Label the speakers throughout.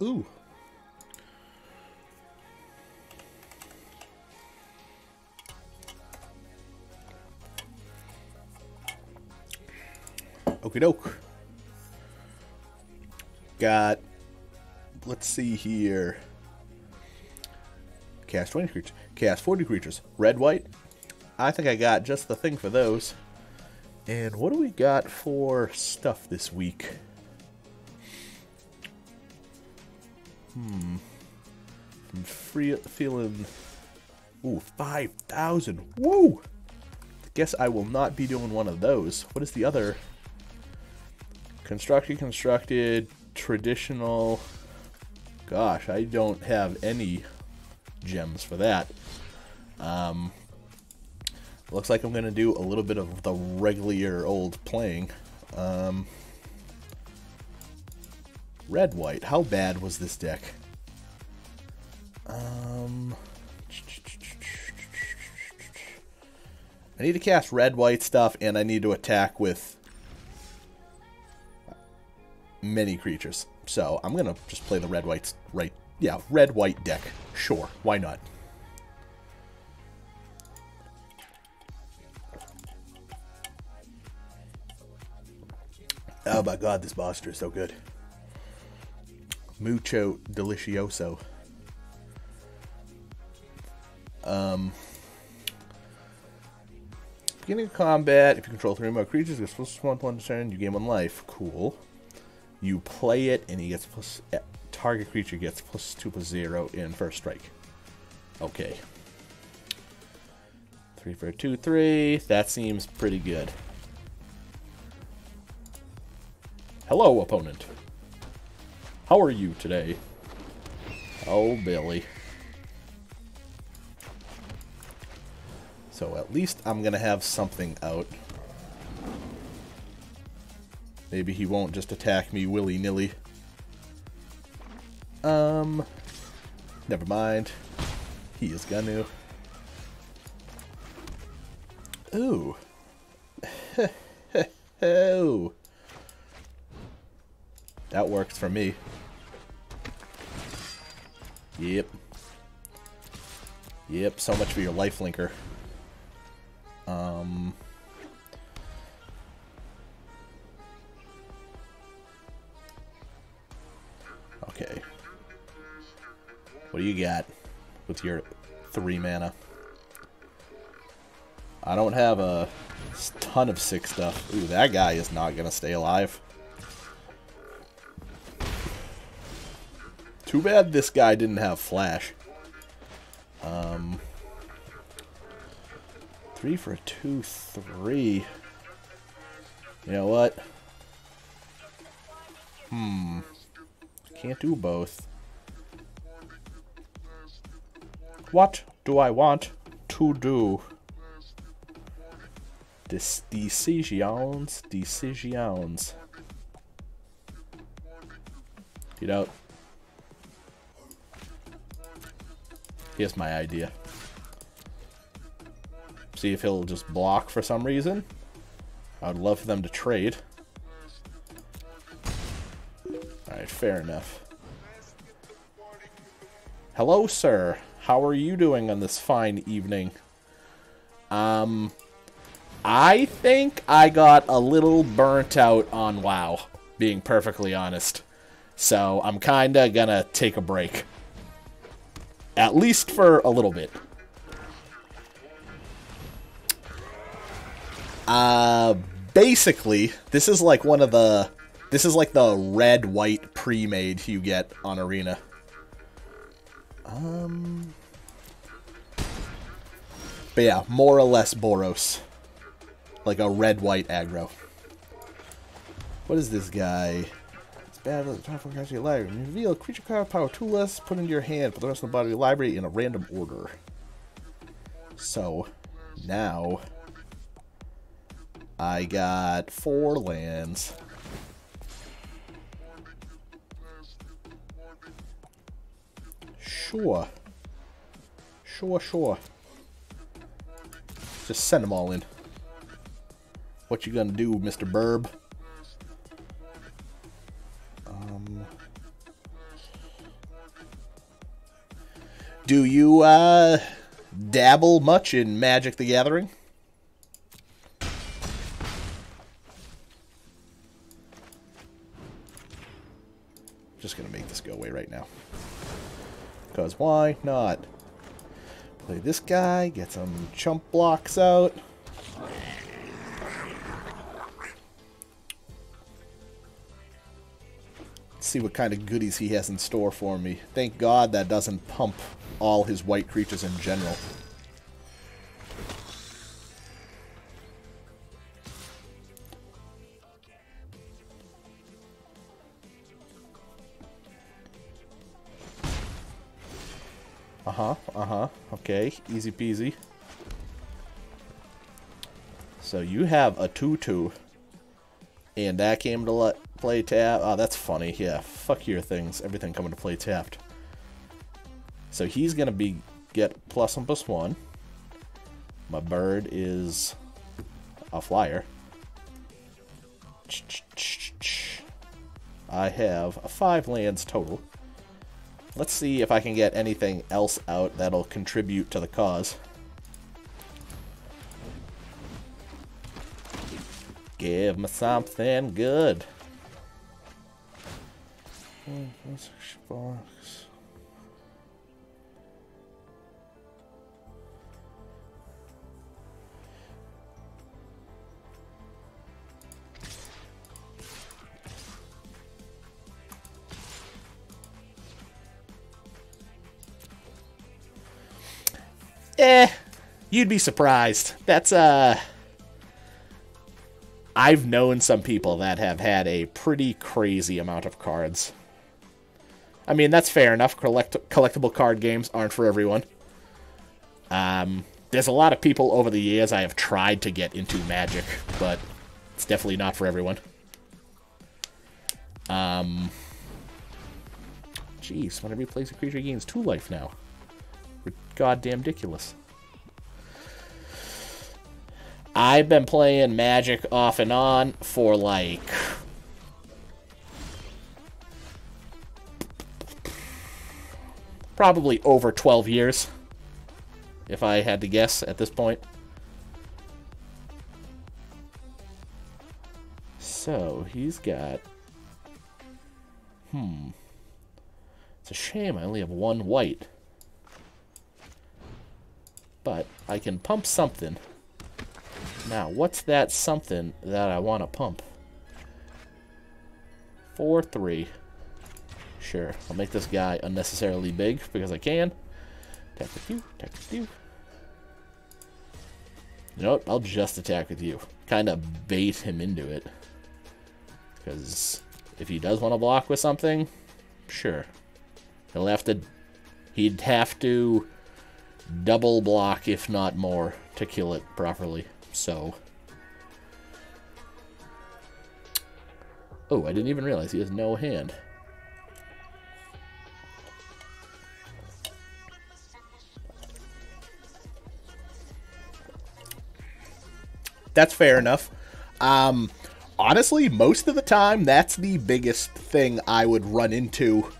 Speaker 1: Ooh. Okie doke. Got, let's see here. Cast 20 creatures. Cast 40 creatures. Red, white. I think I got just the thing for those. And what do we got for stuff this week? I'm feeling... Ooh, 5,000. Woo! Guess I will not be doing one of those. What is the other? Constructed, traditional. Gosh, I don't have any gems for that. Looks like I'm going to do a little bit of the regular old playing. Red, white. How bad was this deck? I need to cast red, white stuff, and I need to attack with many creatures. So I'm going to just play the red, white, right? Yeah, red, white deck. Sure, why not? Oh my god, this monster is so good. Mucho delicioso. Beginning of combat, if you control 3 more creatures, it gets +1 turn, you gain 1 life. Cool. You play it, and he gets target creature gets +2/+0 in first strike. Okay. 3 for a 2/3. That seems pretty good. Hello, opponent. How are you today? Oh, Billy. So at least I'm gonna have something out. Maybe he won't just attack me willy-nilly. Never mind. He is gonna. Ooh. Oh. That works for me. Yep. Yep, so much for your lifelinker. Okay. What do you got with your 3 mana? I don't have a ton of 6 stuff. Ooh, that guy is not gonna stay alive. Too bad this guy didn't have flash. 3 for a 2/3. You know what? Can't do both. What do I want to do? Decisions. You know, here's my idea. See if he'll just block for some reason. I would love for them to trade. Alright, fair enough. Hello, sir. How are you doing on this fine evening? I think I got a little burnt out on WoW, being perfectly honest. So I'm kinda gonna take a break. At least for a little bit. Basically, this is like one of the... This is like the red-white pre-made you get on Arena. But yeah, more or less Boros. Like a red-white aggro. What is this guy? It's bad at the top of your library. You reveal a creature card power 2 less, put into your hand for the rest of the body of your library in a random order. So, now... I got 4 lands. Sure. Sure. Just send them all in. What you gonna do, Mr. Burb? Do you, dabble much in Magic the Gathering? Just gonna make this go away right now. Because why not? Play this guy, get some chump blocks out. See what kind of goodies he has in store for me. Thank God that doesn't pump all his white creatures in general. Okay, easy peasy. So you have a 2/2. And that came to play tap. Oh, that's funny. Yeah, fuck your things. Everything coming to play tapped. So he's going to get +1/+1. My bird is a flyer. I have 5 lands total. Let's see if I can get anything else out that'll contribute to the cause. Give me something good. Box. You'd be surprised. That's, I've known some people that have had a pretty crazy amount of cards. I mean, that's fair enough. Collectible card games aren't for everyone. There's a lot of people over the years I have tried to get into Magic, but it's definitely not for everyone. Jeez, whenever you place a creature, it gains 2 life now. Goddamn ridiculous. I've been playing Magic off and on for, like, probably over 12 years, if I had to guess at this point. So, he's got... It's a shame I only have 1 white. But I can pump something. Now, what's that something that I want to pump? 4/3. Sure, I'll make this guy unnecessarily big because I can. Attack with you, attack with you. You know what? I'll just attack with you. Kind of bait him into it. Because if he does want to block with something, sure. He'd have to double block, if not more, to kill it properly. So, oh, I didn't even realize he has no hand. That's fair enough. Honestly, most of the time, that's the biggest thing I would run into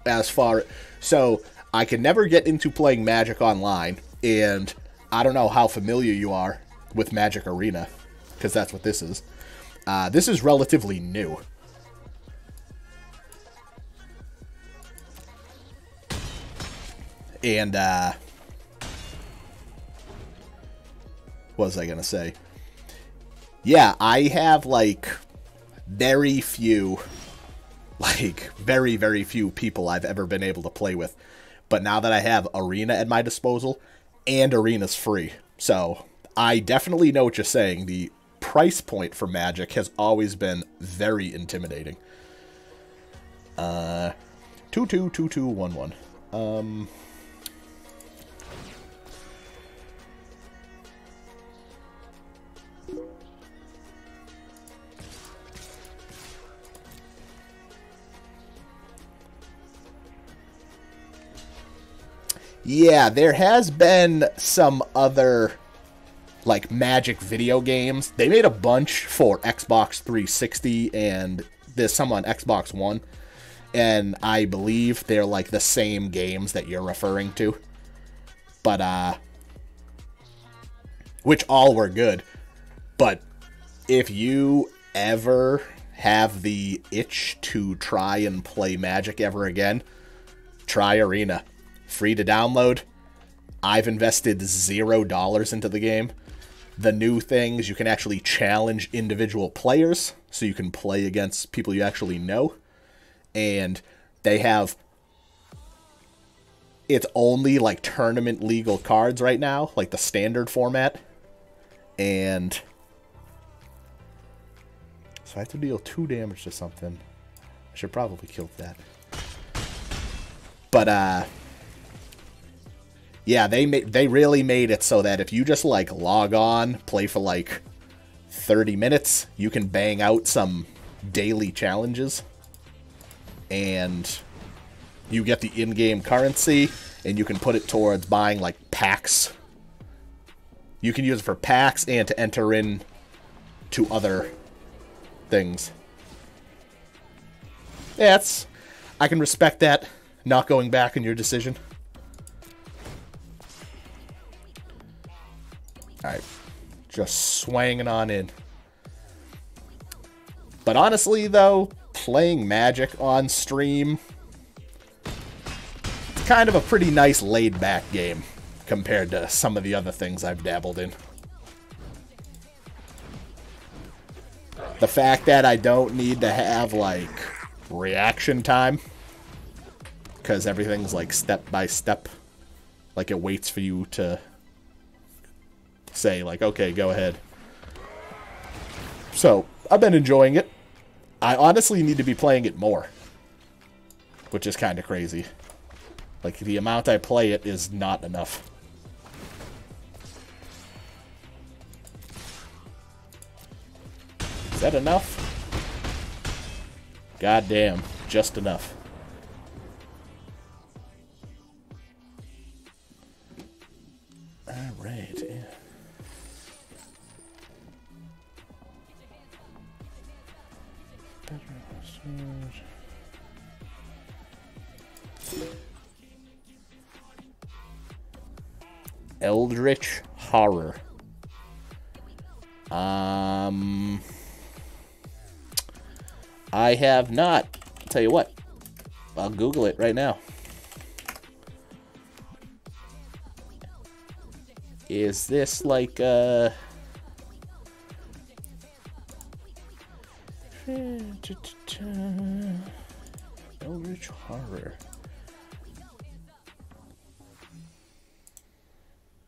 Speaker 1: as far... So, I can never get into playing Magic online, and I don't know how familiar you are with Magic Arena, because that's what this is. This is relatively new. And, what was I gonna say? Yeah, I have, like, very few, very, very few people I've ever been able to play with. But now that I have Arena at my disposal, and Arena's free, so I definitely know what you're saying. The price point for Magic has always been very intimidating. 2/2/2/2/1/1. Yeah, there has been some other, like, Magic video games. They made a bunch for Xbox 360, and there's some on Xbox One. And I believe they're, like, the same games that you're referring to. But, which all were good. But if you ever have the itch to try and play Magic ever again, try Arena. Free to download. I've invested $0 into the game. The new things, you can actually challenge individual players, so you can play against people you actually know. And they have... It's only, like, tournament legal cards right now, like the standard format. And... So I have to deal 2 damage to something. I should probably kill that. But, yeah, they really made it so that if you just, like, log on, play for, like, 30 minutes, you can bang out some daily challenges. And you get the in-game currency, and you can put it towards buying, like, packs. You can use it for packs and to enter in to other things. Yeah, I can respect that, not going back in your decision. Alright, just swanging on in. But honestly, though, playing Magic on stream, it's kind of a pretty nice laid-back game compared to some of the other things I've dabbled in. The fact that I don't need to have, like, reaction time, because everything's, like, step by step. Like, it waits for you to say, like, okay, go ahead. So, I've been enjoying it. I honestly need to be playing it more, which is kind of crazy. Like, the amount I play it is not enough. Is that enough? God damn, just enough. Alright, yeah. Eldritch Horror. I have not. I'll tell you what. I'll Google it right now. Is this like Eldritch Horror.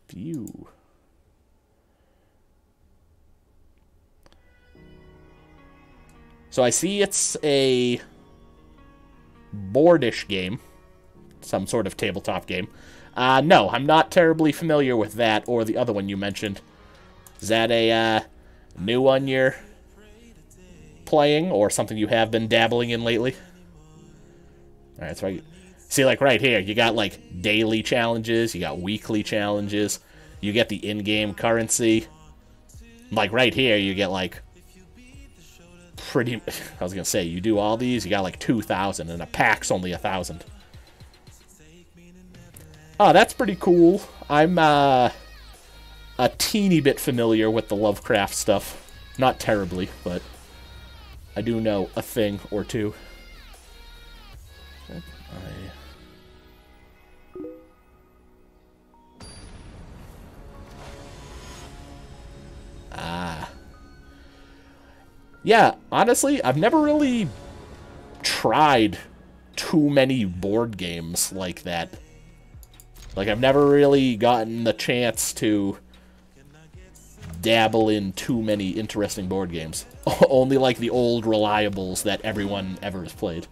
Speaker 1: View. So I see it's a boardish game. Some sort of tabletop game. No, I'm not terribly familiar with that or the other one you mentioned. Is that a new one you're playing or something you have been dabbling in lately? Alright, so see, like right here, you got like daily challenges, you got weekly challenges, you get the in-game currency. Like right here, you get like pretty... I was gonna say, you do all these, you got like 2,000, and a pack's only 1,000. Oh, that's pretty cool. I'm a teeny bit familiar with the Lovecraft stuff. Not terribly, but I do know a thing or two. Yeah, honestly, I've never really tried too many board games like that. Like, I've never really gotten the chance to dabble in too many interesting board games. Only like the old reliables that everyone ever has played.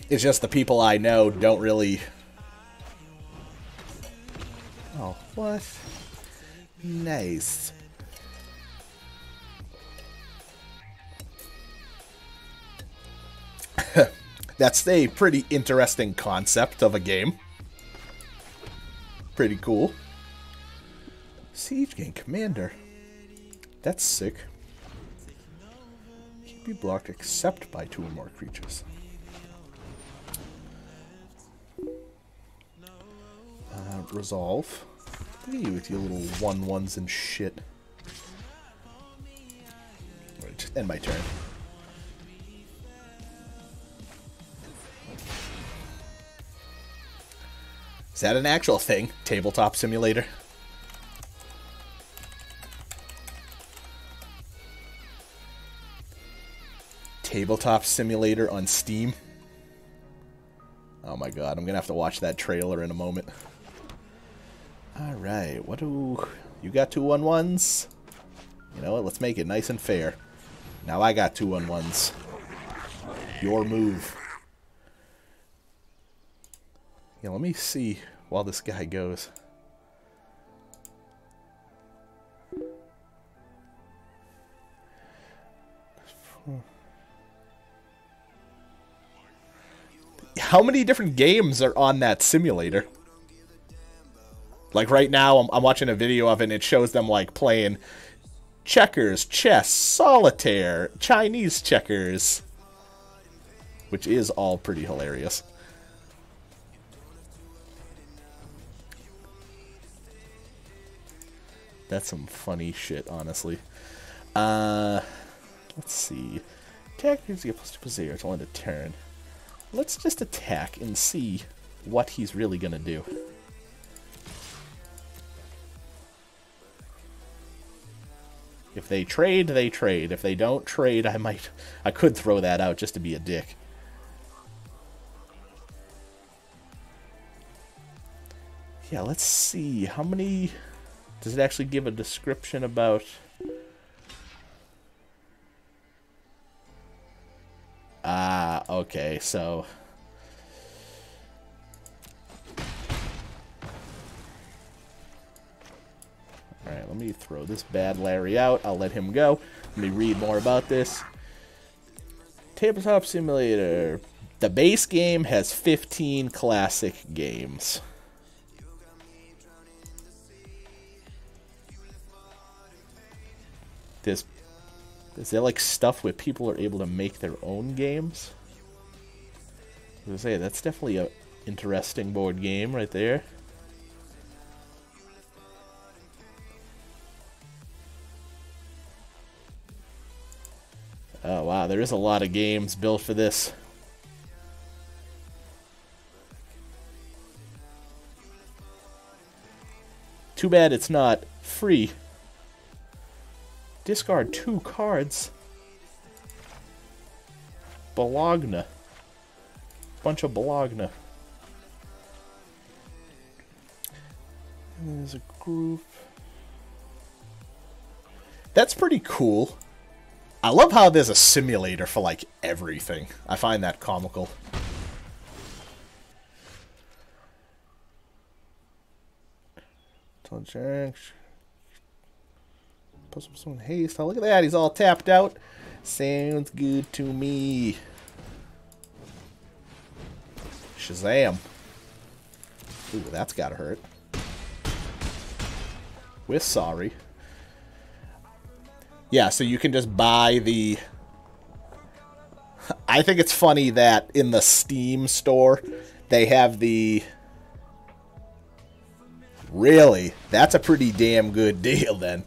Speaker 1: It's just the people I know don't really... Oh, what? Nice. That's a pretty interesting concept of a game. Pretty cool. Siege Gang Commander. That's sick. Can't be blocked except by 2 or more creatures. Resolve. Look at you with your little 1/1s and shit. Just end my turn. Is that an actual thing? Tabletop Simulator? Tabletop Simulator on Steam? Oh my god, I'm gonna have to watch that trailer in a moment. Alright, what do... You got 2 1/1s? You know what, let's make it nice and fair. Now I got 2 1/1s. Your move. Yeah, let me see while this guy goes. How many different games are on that simulator? Like right now, I'm watching a video of it and it shows them like playing checkers, chess, solitaire, Chinese checkers. Which is all pretty hilarious. That's some funny shit, honestly. Let's see. Attack gives you a +2/+0 to end a turn. Let's just attack and see what he's really gonna do. If they trade, they trade. If they don't trade, I could throw that out just to be a dick. Yeah, let's see. How many... Does it actually give a description about... Ah, okay, so... Alright, let me throw this bad Larry out. I'll let him go. Let me read more about this. Tabletop Simulator. The base game has 15 classic games. Is there like stuff where people are able to make their own games? I was gonna say, that's definitely a interesting board game right there. Oh wow, there is a lot of games built for this. Too bad it's not free. Discard 2 cards. Bologna. Bunch of Bologna. And there's a group. That's pretty cool. I love how there's a simulator for, like, everything. I find that comical. Put some haste. Oh, look at that. He's all tapped out. Sounds good to me. Shazam. Ooh, that's gotta hurt. We're sorry. Yeah, so you can just buy the... I think it's funny that in the Steam store, they have the... Really? That's a pretty damn good deal, then.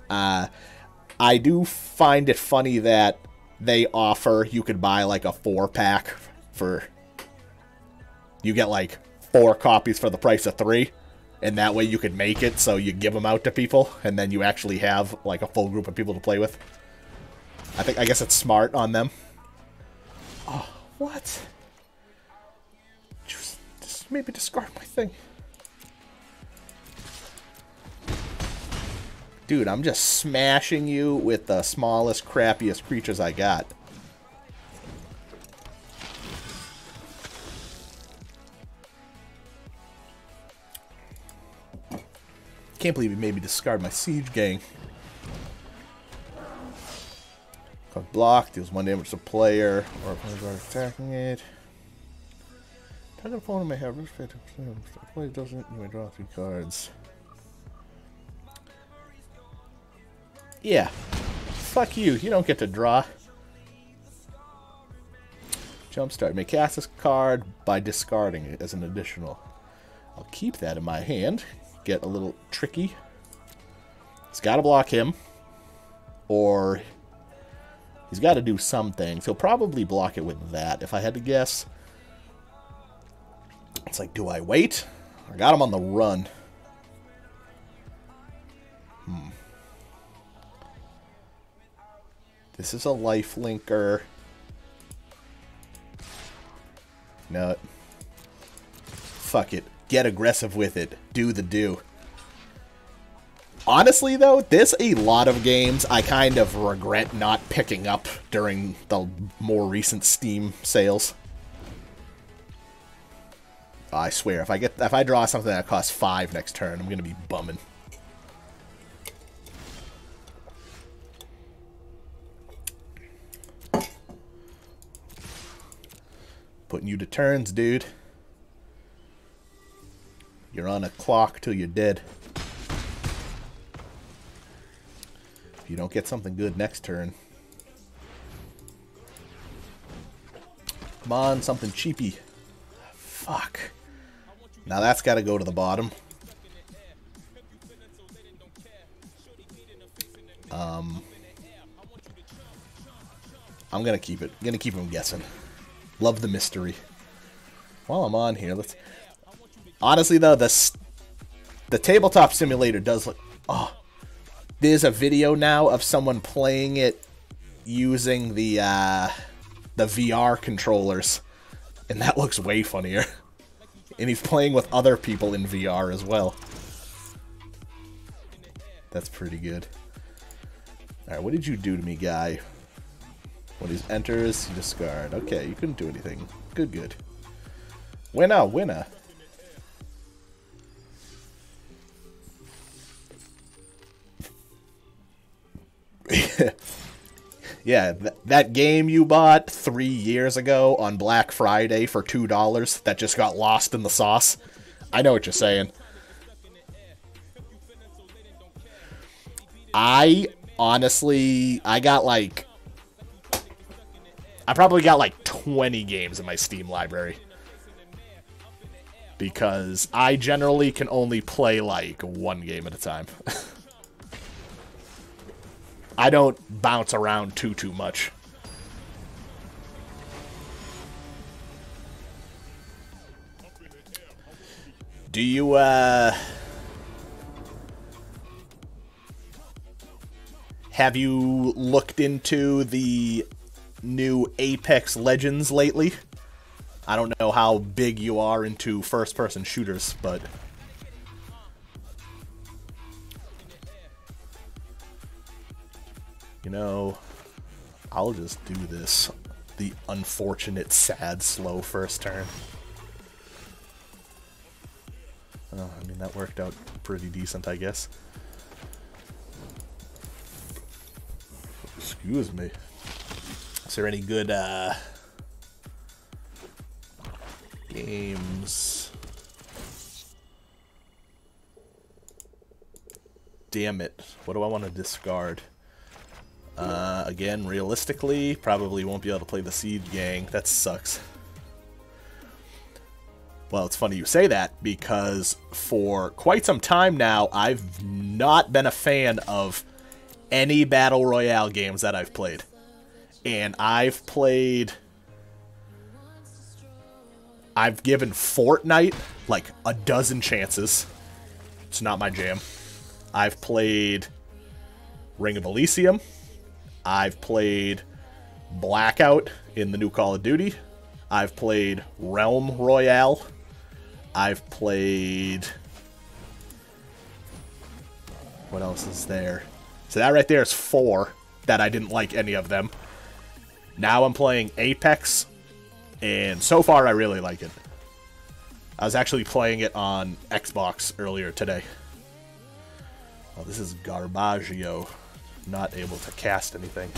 Speaker 1: I do find it funny that they offer, you could buy like a 4-pack for... You get like 4 copies for the price of 3. And that way you could make it so you give them out to people, and then you actually have like a full group of people to play with. I guess it's smart on them. Oh, what? Just maybe discard my thing. Dude, I'm just smashing you with the smallest, crappiest creatures I got. Can't believe he made me discard my Siege Gang. Card block, deals 1 damage to player, or opponent attacking it. Target opponent may have risk factor. If the player doesn't, you may draw 3 cards. Yeah. Fuck you, you don't get to draw. Jumpstart. May cast this card by discarding it as an additional. I'll keep that in my hand. Get a little tricky. He's got to block him. Or he's got to do some things. He'll probably block it with that, if I had to guess. It's like, do I wait? I got him on the run. This is a life linker. No. Fuck it. Get aggressive with it. Do the do. Honestly, though, there's a lot of games I kind of regret not picking up during the more recent Steam sales. I swear, if I draw something that costs 5 next turn, I'm gonna be bumming. Putting you to turns, dude. You're on a clock till you're dead. If you don't get something good next turn. Come on, something cheapy. Fuck. Now that's got to go to the bottom. I'm gonna keep it. I'm gonna keep him guessing. Love the mystery. While I'm on here, let's. Honestly, though, the tabletop simulator does look. Oh, there's a video now of someone playing it using the VR controllers, and that looks way funnier. And he's playing with other people in VR as well. That's pretty good. All right, what did you do to me, guy? When he enters, you discard. Okay, you couldn't do anything. Good, good. Winner, winner. Yeah, that game you bought 3 years ago on Black Friday for $2 that just got lost in the sauce. I know what you're saying. Honestly, I probably got like 20 games in my Steam library. Because I generally can only play like one game at a time. I don't bounce around too much. Do you, have you looked into the new Apex Legends lately? I don't know how big you are into first-person shooters, but... You know, I'll just do this. The unfortunate, sad, slow first turn. Oh, I mean, that worked out pretty decent, I guess. Excuse me. Is there any good, games? Damn it. What do I want to discard? Again, realistically, probably won't be able to play the Siege Gang. That sucks. Well, it's funny you say that, because for quite some time now, I've not been a fan of any Battle Royale games that I've played. And I've given Fortnite, like, a dozen chances. It's not my jam. I've played Ring of Elysium. I've played Blackout in the new Call of Duty. I've played Realm Royale. I've played... What else is there? So that right there is 4 that I didn't like any of them. Now I'm playing Apex, and so far I really like it. I was actually playing it on Xbox earlier today. Oh, this is Garbaggio. Not able to cast anything.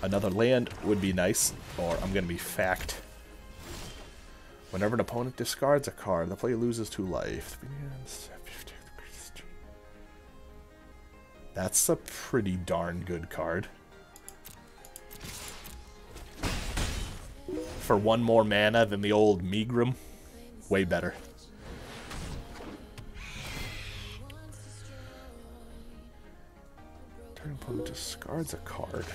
Speaker 1: Another land would be nice, or I'm going to be fact. Whenever an opponent discards a card, the player loses 2 life. That's a pretty darn good card. for 1 more mana than the old Megrim. Way better. Turn opponent discards a card.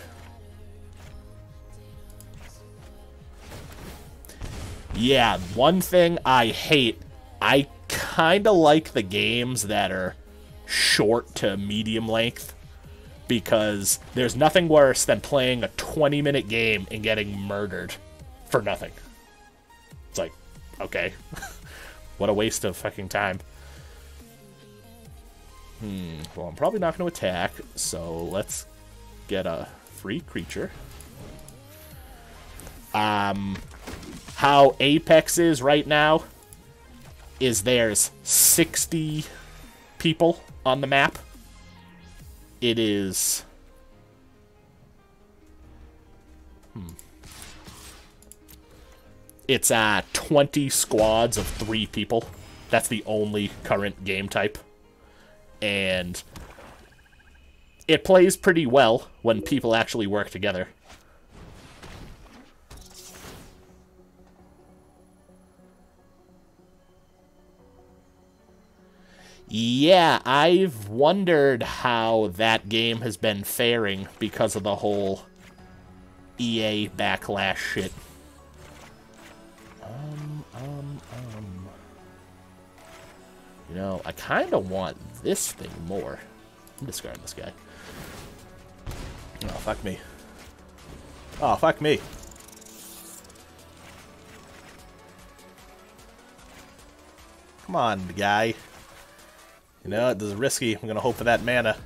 Speaker 1: Yeah, one thing I hate, I kind of like the games that are short to medium length, because there's nothing worse than playing a 20-minute game and getting murdered for nothing. It's like, okay. What a waste of fucking time. Well, I'm probably not going to attack, so let's get a free creature. How Apex is right now is there's 60 people on the map. It is... It's 20 squads of 3 people. That's the only current game type. And it plays pretty well when people actually work together. Yeah, I've wondered how that game has been faring because of the whole EA backlash shit. You know, I kind of want this thing more. I'm discarding this guy. Oh, fuck me. Oh, fuck me. Come on, guy. You know, this is risky. I'm gonna hope for that mana.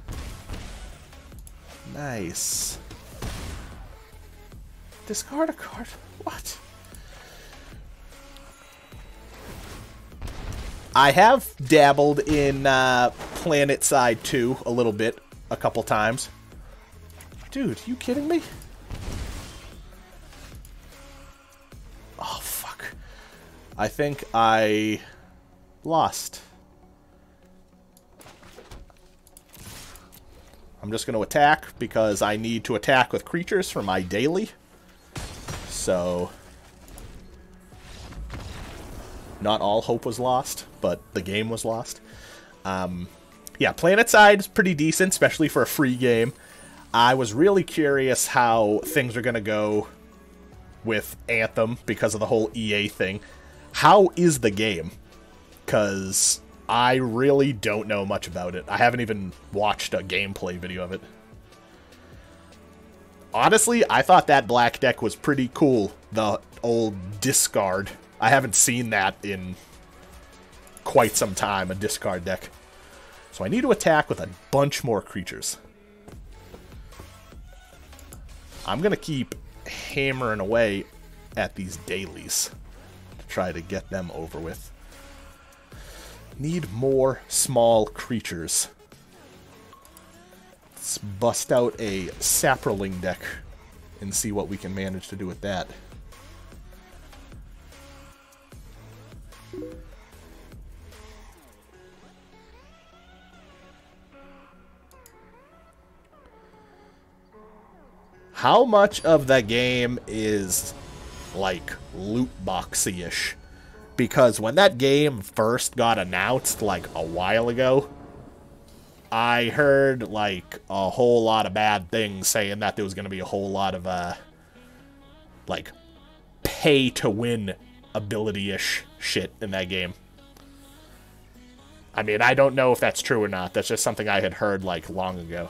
Speaker 1: Nice. Discard a card? What? I have dabbled in PlanetSide 2 a little bit, a couple times. Dude, you kidding me? Oh, fuck. I think I lost. I'm just going to attack because I need to attack with creatures for my daily. So, not all hope was lost, but the game was lost. Yeah, PlanetSide is pretty decent, especially for a free game. I was really curious how things are going to go with Anthem because of the whole EA thing. How is the game? Because I really don't know much about it. I haven't even watched a gameplay video of it. Honestly, I thought that black deck was pretty cool. The old discard. I haven't seen that in quite some time, a discard deck. So I need to attack with a bunch more creatures. I'm going to keep hammering away at these dailies to try to get them over with. Need more small creatures. Let's bust out a Saproling deck and see what we can manage to do with that. How much of the game is, like, loot boxy-ish? Because when that game first got announced, like, a while ago, I heard, like, a whole lot of bad things saying that there was going to be a whole lot of, like, pay-to-win ability-ish shit in that game. I mean, I don't know if that's true or not. That's just something I had heard, like, long ago.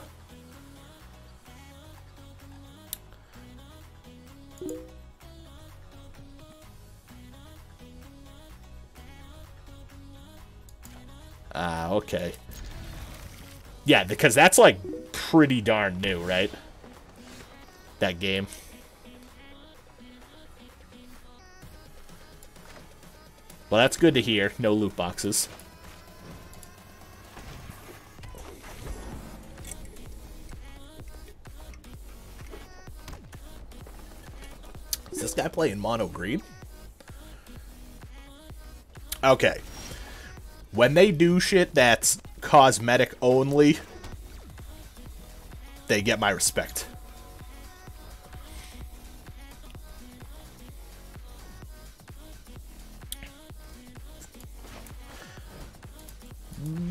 Speaker 1: Okay. Yeah, because that's, like, pretty darn new, right? That game. Well, that's good to hear. No loot boxes. Is this guy playing mono green? Okay. When they do shit that's cosmetic only, they get my respect.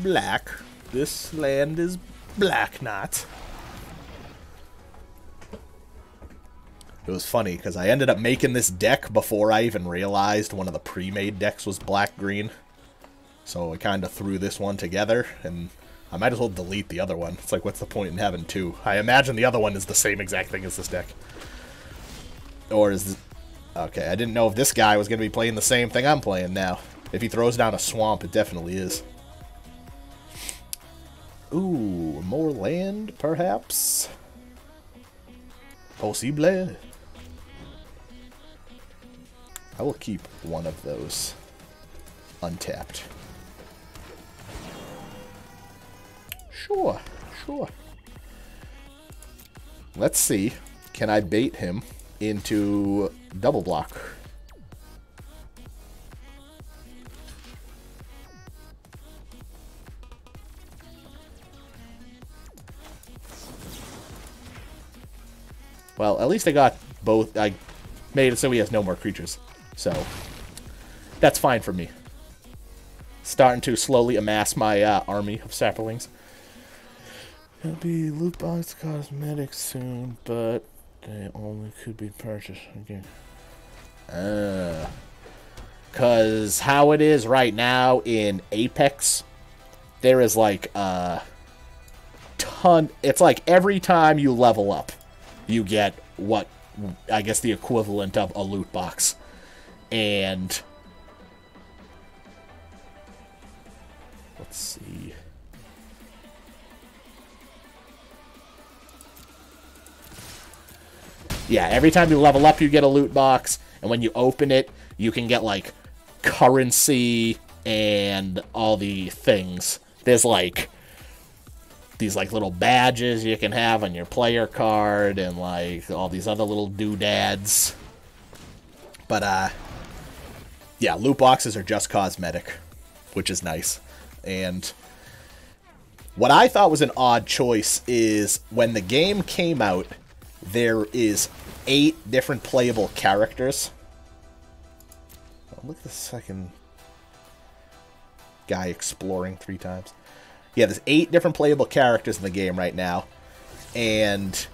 Speaker 1: black. This land is black, not. It was funny, because I ended up making this deck before I even realized one of the pre-made decks was black-green. So I kind of threw this one together, and I might as well delete the other one. It's like, what's the point in having two? I imagine the other one is the same exact thing as this deck. Or is this... Okay, I didn't know if this guy was going to be playing the same thing I'm playing now. If he throws down a swamp, it definitely is. Ooh, more land, perhaps? Possible. I will keep one of those untapped. Sure, sure. Let's see. Can I bait him into double block? Well, at least I got both. I made it so he has no more creatures. So, that's fine for me. Starting to slowly amass my army of saplings. It'll be loot box cosmetics soon, but they only could be purchased again. Because how it is right now in Apex, there is like a ton. It's like every time you level up, you get what I guess the equivalent of a loot box. And let's see. Yeah, every time you level up, you get a loot box, and when you open it, you can get like currency and all the things. There's like these like little badges you can have on your player card, and like all these other little doodads. But yeah, loot boxes are just cosmetic, which is nice. And what I thought was an odd choice is when the game came out, there is 8 different playable characters. Oh, look at the second guy exploring 3 times. Yeah, there's 8 different playable characters in the game right now. And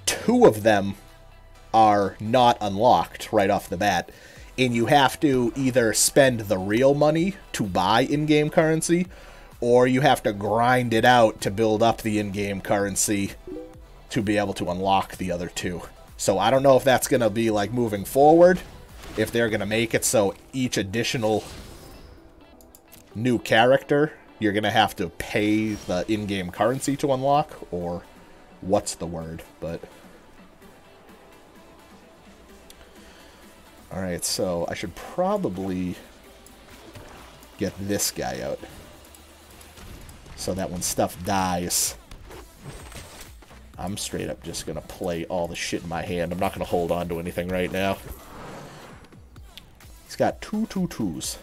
Speaker 1: 2 of them are not unlocked right off the bat, and you have to either spend the real money to buy in-game currency, or you have to grind it out to build up the in-game currency to be able to unlock the other 2. So I don't know if that's going to be like moving forward, if they're going to make it so each additional new character you're going to have to pay the in-game currency to unlock, or what's the word, but... Alright, so I should probably get this guy out, so that when stuff dies, I'm straight up just going to play all the shit in my hand. I'm not going to hold on to anything right now. He's got 2 2/2s.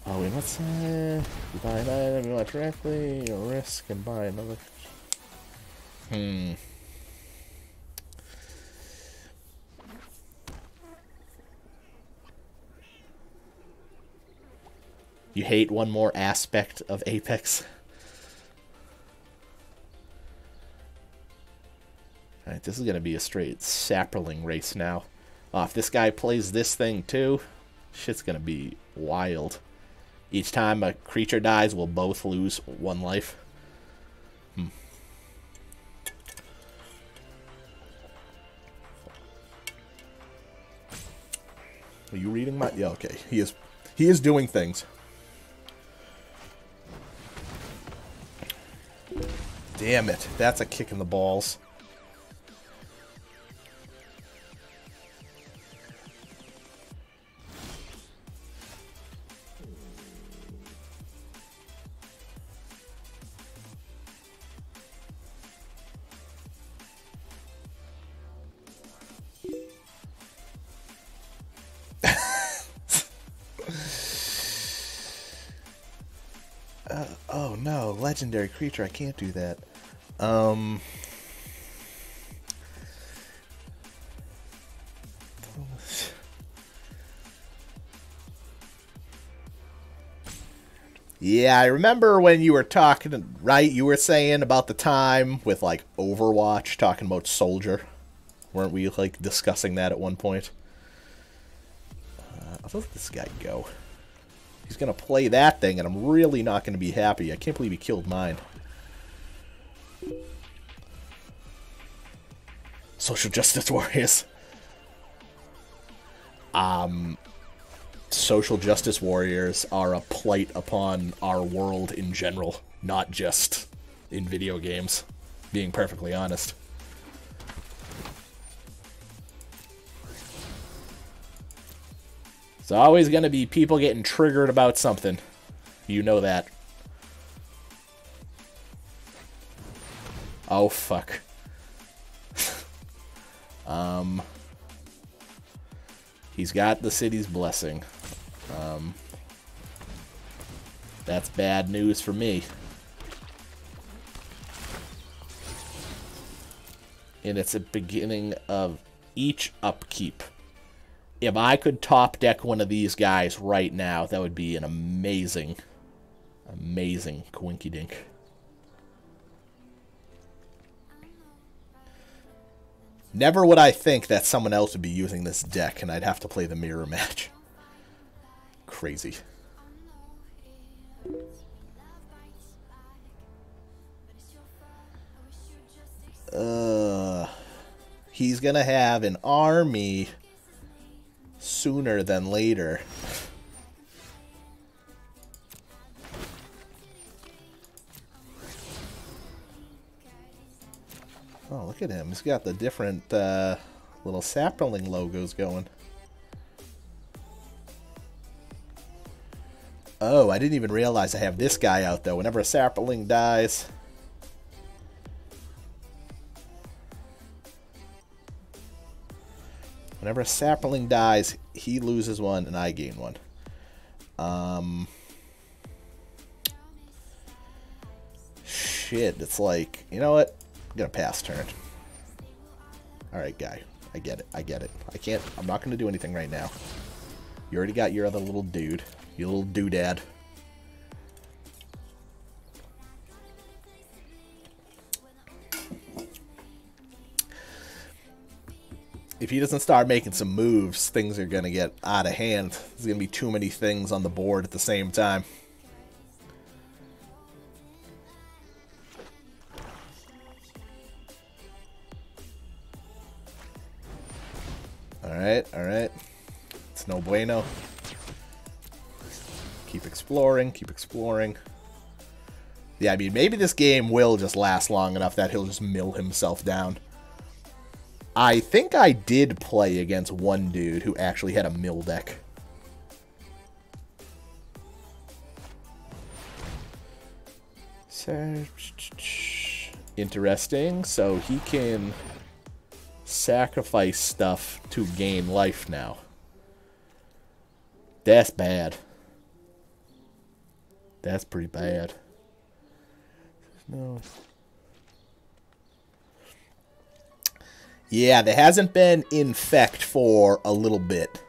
Speaker 1: Oh, wait, what's you buy an item you want directly, you risk and buy another. You hate one more aspect of Apex? Alright, this is going to be a straight sapperling race now. Oh, if this guy plays this thing too, shit's going to be wild. Each time a creature dies, we'll both lose 1 life. Are you reading my... Yeah, okay. He is doing things. Damn it. That's a kick in the balls. Oh no, legendary creature, I can't do that. Yeah, I remember when you were talking, right? You were saying about the time with, like, Overwatch, talking about Soldier. Weren't we, like, discussing that at one point? I'll let this guy go. He's going to play that thing, and I'm really not going to be happy. I can't believe he killed mine. Social justice warriors. Social justice warriors are a blight upon our world in general, not just in video games, being perfectly honest. It's always going to be people getting triggered about something. You know that. Oh, fuck. He's got the city's blessing. That's bad news for me. And it's a beginning of each upkeep. If I could top deck one of these guys right now, that would be an amazing, amazing coinkydink. Never would I think that someone else would be using this deck and I'd have to play the mirror match. Crazy. He's gonna have an army sooner than later. Oh, look at him. He's got the different little sapling logos going. Oh, I didn't even realize I have this guy out, though. Whenever a sapling dies... Whenever a sapling dies, he loses one and I gain one. Shit, it's like... You know what? I'm gonna pass turn. Alright, guy. I get it. I get it. I'm not gonna do anything right now. You already got your other little dude. Your little doodad. If he doesn't start making some moves, things are gonna get out of hand. There's gonna be too many things on the board at the same time. Alright, alright. It's no bueno. Keep exploring, keep exploring. Yeah, I mean, maybe this game will just last long enough that he'll just mill himself down. I think I did play against one dude who actually had a mill deck. Interesting. So he can sacrifice stuff to gain life now. That's bad. That's pretty bad. No. Yeah, there hasn't been Infect for a little bit.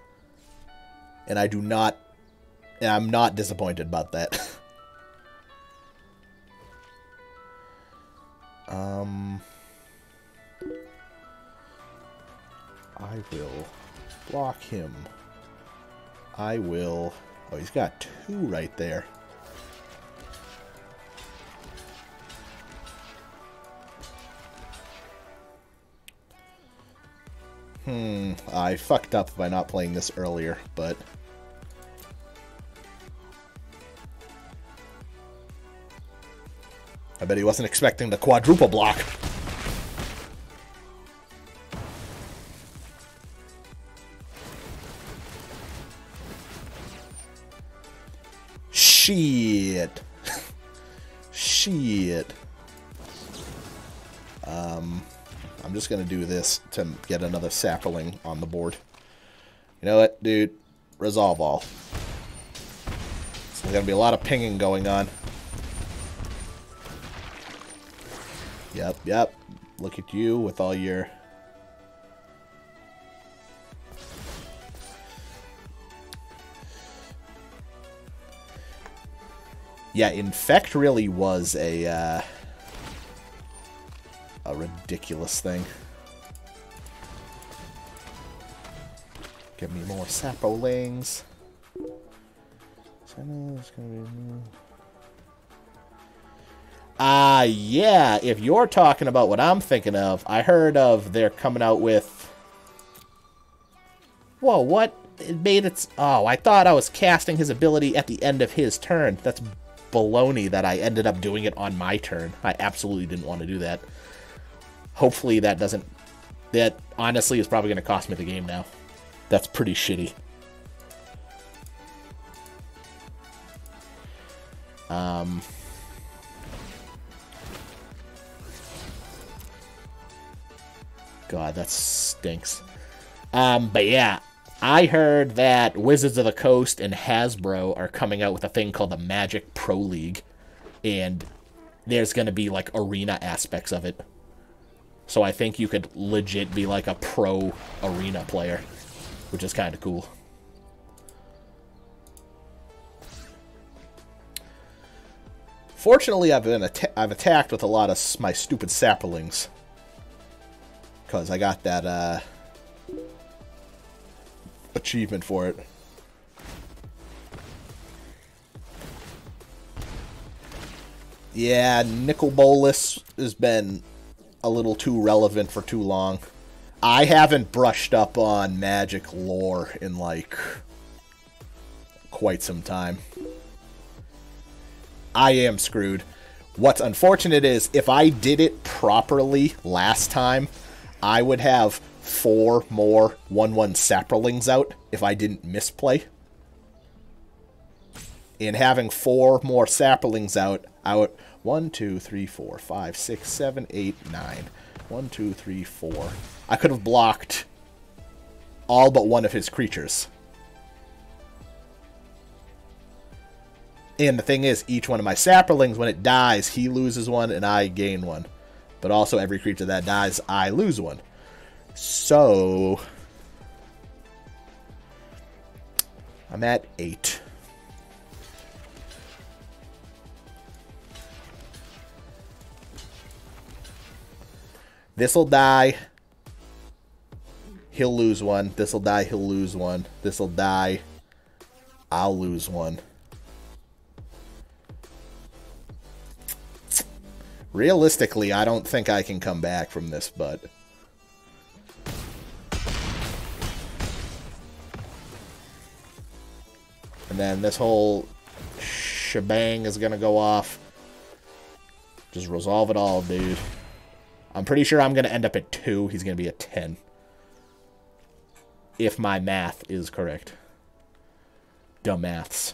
Speaker 1: And I'm not disappointed about that. I will block him. I will... Oh, he's got two right there. I fucked up by not playing this earlier, but... I bet he wasn't expecting the quadruple block. Shit. Shit. I'm just gonna do this to get another sapling on the board. You know what, dude? Resolve all. So there's gonna be a lot of pinging going on. Yep. Look at you with all your... Yeah, Infect really was a ridiculous thing. Give me more saplings. Yeah, if you're talking about what I'm thinking of, I heard of they're coming out with... Whoa, what? It made its... Oh, I thought I was casting his ability at the end of his turn. That's baloney that I ended up doing it on my turn. I absolutely didn't want to do that. Hopefully that doesn't... That, honestly, is probably going to cost me the game now. That's pretty shitty. God, that stinks. But yeah, I heard that Wizards of the Coast and Hasbro are coming out with a thing called the Magic Pro League. And there's going to be, like, arena aspects of it. So I think you could legit be, like, a pro arena player, which is kind of cool. Fortunately, I've attacked with a lot of my stupid saplings. Because I got that achievement for it. Yeah, Nicol Bolas has been a little too relevant for too long. I haven't brushed up on Magic lore in, like, quite some time. I am screwed. What's unfortunate is, if I did it properly last time, I would have 4 more 1/1 saplings out if I didn't misplay. And having 4 more saplings out, 1, 2, 3, 4, 5, 6, 7, 8, 9. 1, 2, 3, 4. I could have blocked all but one of his creatures. And the thing is, each one of my saplings, when it dies, he loses one and I gain one. But also, every creature that dies, I lose one. So, I'm at 8. This'll die. He'll lose one. This'll die. He'll lose one. This'll die. I'll lose one. Realistically, I don't think I can come back from this, but... And then this whole shebang is gonna go off. Just resolve it all, dude. I'm pretty sure I'm gonna end up at 2. He's gonna be at 10. If my math is correct. Dumb maths.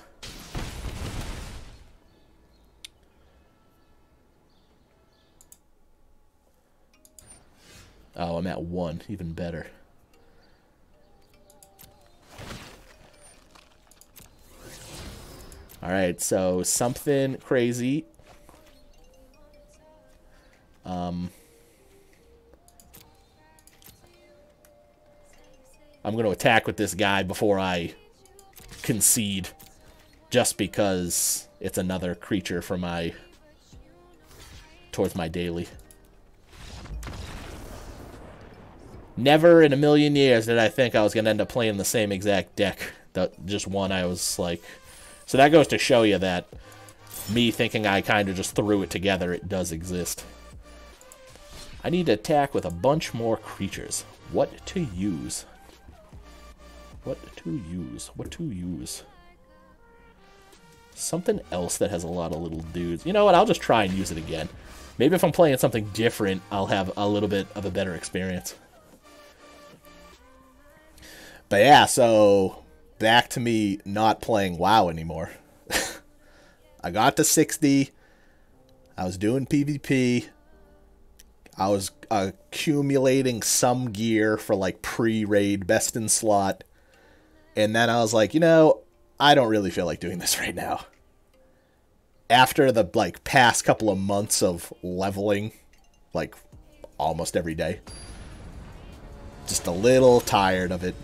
Speaker 1: Oh, I'm at 1. Even better. Alright, so something crazy. I'm going to attack with this guy before I concede. Just because it's another creature for my... towards my daily. Never in a million years did I think I was going to end up playing the same exact deck. Just one I was like... So that goes to show you that me thinking I kind of just threw it together, it does exist. I need to attack with a bunch more creatures. What to use? What to use? What to use? Something else that has a lot of little dudes. You know what? I'll just try and use it again. Maybe if I'm playing something different, I'll have a little bit of a better experience. But yeah, so... back to me not playing WoW anymore. I got to 60. I was doing PvP. I was accumulating some gear for like pre-raid best in slot. And then I was like, you know, I don't really feel like doing this right now. After the like past couple of months of leveling like, almost every day. Just a little tired of it.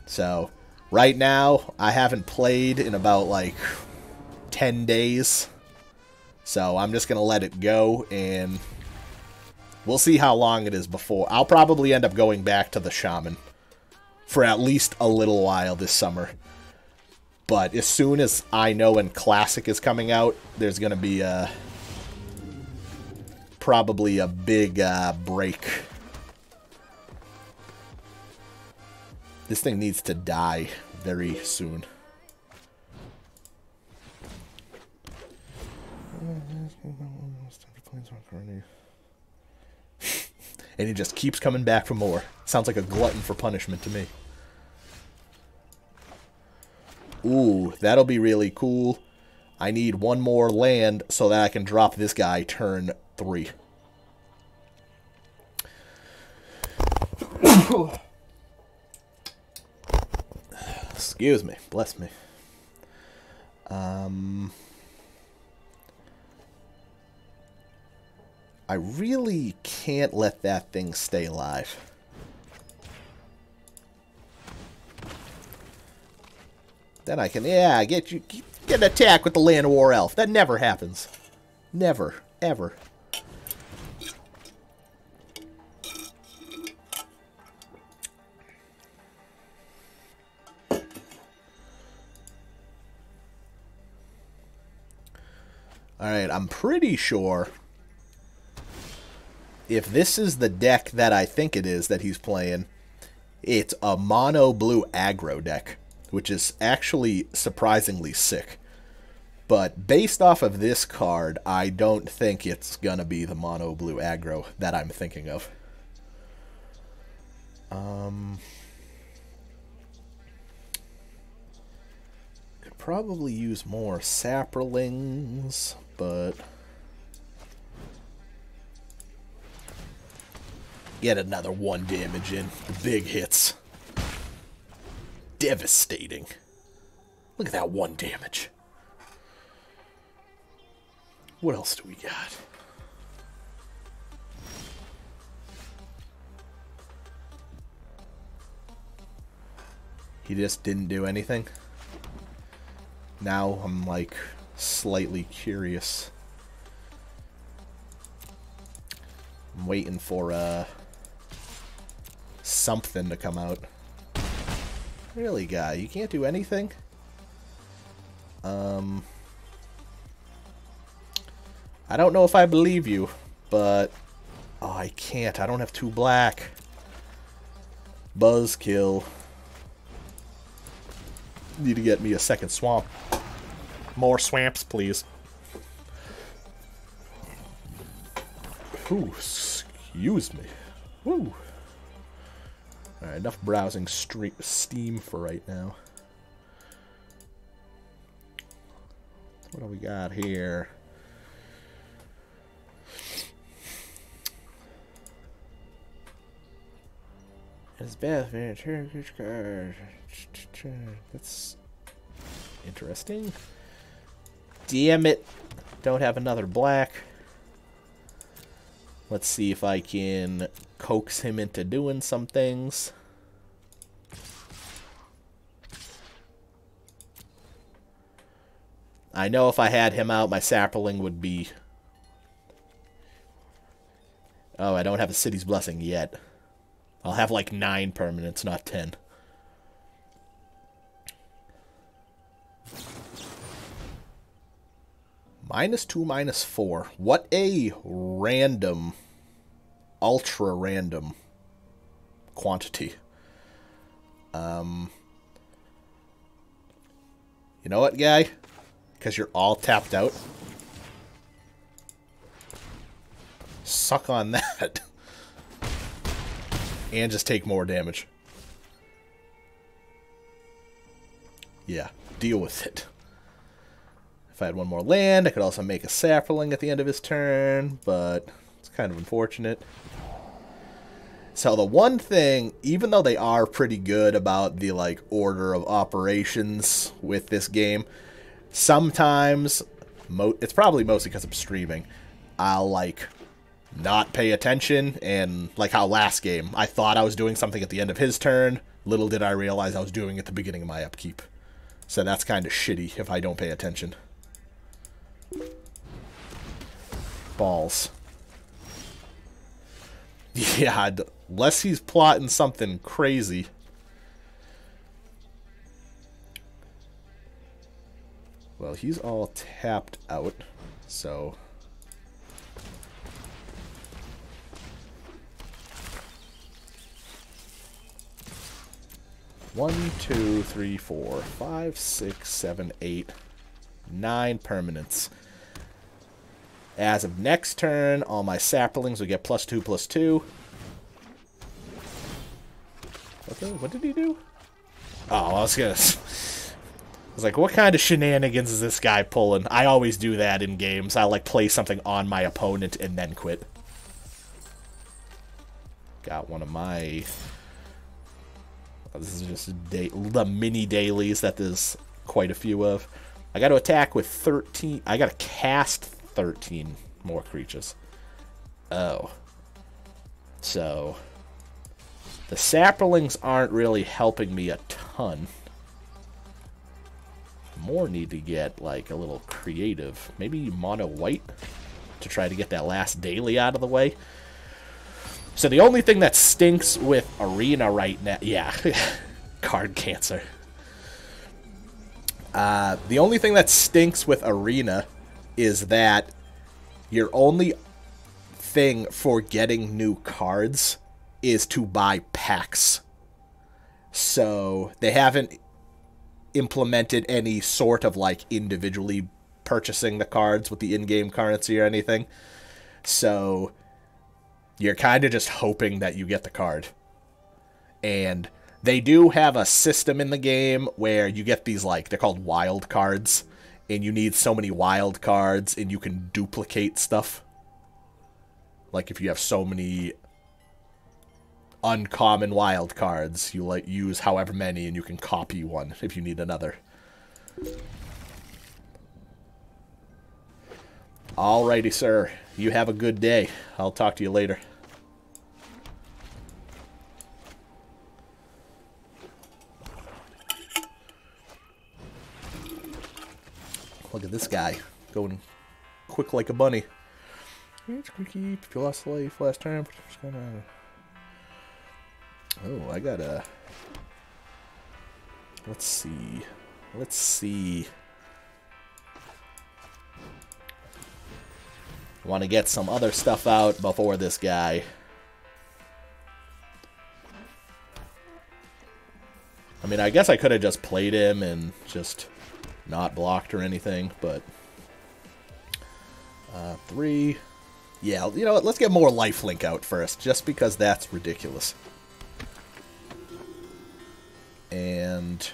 Speaker 1: So, right now, I haven't played in about, like, 10 days. So, I'm just going to let it go, and we'll see how long it is before. I'll probably end up going back to the Shaman for at least a little while this summer. But as soon as I know when Classic is coming out, there's going to be probably a big break. This thing needs to die very soon. And he just keeps coming back for more. Sounds like a glutton for punishment to me. Ooh, that'll be really cool. I need one more land so that I can drop this guy turn 3. Excuse me. Bless me. I really can't let that thing stay alive. Then I can, yeah, get an attack with the Llanowar Elf. That never happens. Never. Ever. Alright, I'm pretty sure if this is the deck that I think it is that he's playing, it's a mono blue aggro deck, which is actually surprisingly sick. But based off of this card, I don't think it's gonna be the mono blue aggro that I'm thinking of. Could probably use more saprolings, but get another 1 damage in. The big hits. Devastating. Look at that 1 damage. What else do we got? He just didn't do anything. Now I'm like slightly curious. I'm waiting for something to come out. Really, guy, you can't do anything? I don't know if I believe you, but oh, I can't. I don't have 2 black. Buzzkill. Need to get me a second swamp. More swamps, please. Ooh, excuse me. Woo. Alright, enough browsing Steam for right now. What do we got here? It's bad, man. That's interesting. Damn it. Don't have another black. Let's see if I can coax him into doing some things. I know if I had him out, my sapling would be... Oh, I don't have a City's Blessing yet. I'll have like 9 permanents, not 10. -2, -4. What a random, ultra random quantity. You know what, guy? Because you're all tapped out. Suck on that. And just take more damage. Yeah, deal with it. If I had 1 more land, I could also make a sapling at the end of his turn, but it's kind of unfortunate. So the one thing, even though they are pretty good about the like order of operations with this game, sometimes, it's probably mostly because I'm streaming, I'll like not pay attention, and like how last game, I thought I was doing something at the end of his turn. Little did I realize I was doing it at the beginning of my upkeep. So that's kind of shitty if I don't pay attention. Balls. Yeah, unless he's plotting something crazy. Well, he's all tapped out, so... One, two, three, four, 5, 6, 7, 8, 9 permanents. As of next turn, all my saplings will get +2/+2. Okay, what did he do? Oh, I was like, what kind of shenanigans is this guy pulling? I always do that in games. I like play something on my opponent and then quit. Got one of my... This is just the mini dailies that there's quite a few of. I got to attack with 13. I got to cast 13 more creatures. Oh. So, the saplings aren't really helping me a ton. More need to get, like, a little creative. Maybe mono white to try to get that last daily out of the way. So the only thing that stinks with Arena right now... Yeah, card cancer. The only thing that stinks with Arena is that your only thing for getting new cards is to buy packs. So they haven't implemented any sort of, like, individually purchasing the cards with the in-game currency or anything. So... You're kind of just hoping that you get the card. And they do have a system in the game where you get these, like, they're called wild cards. And you need so many wild cards, and you can duplicate stuff. Like, if you have so many uncommon wild cards, you, like, use however many, and you can copy one if you need another. Alrighty, sir. You have a good day. I'll talk to you later. Look at this guy. Going quick like a bunny. It's quicky. If you lost life last time. Oh, I gotta... Let's see. Let's see. I want to get some other stuff out before this guy. I mean, I guess I could have just played him and just not blocked or anything, but... 3... Yeah, you know what? Let's get more lifelink out first, just because that's ridiculous. And...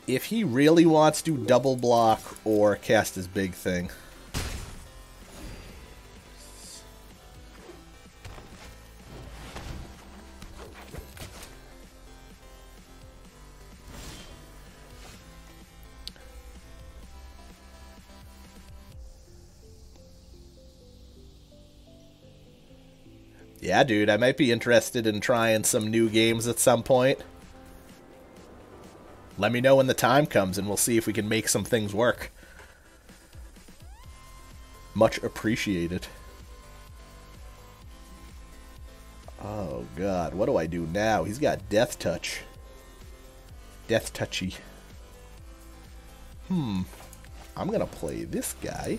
Speaker 1: if he really wants to double block or cast his big thing... Yeah, dude, I might be interested in trying some new games at some point. Let me know when the time comes, and we'll see if we can make some things work. Much appreciated. Oh, God. What do I do now? He's got Death Touch. Death Touchy. I'm going to play this guy.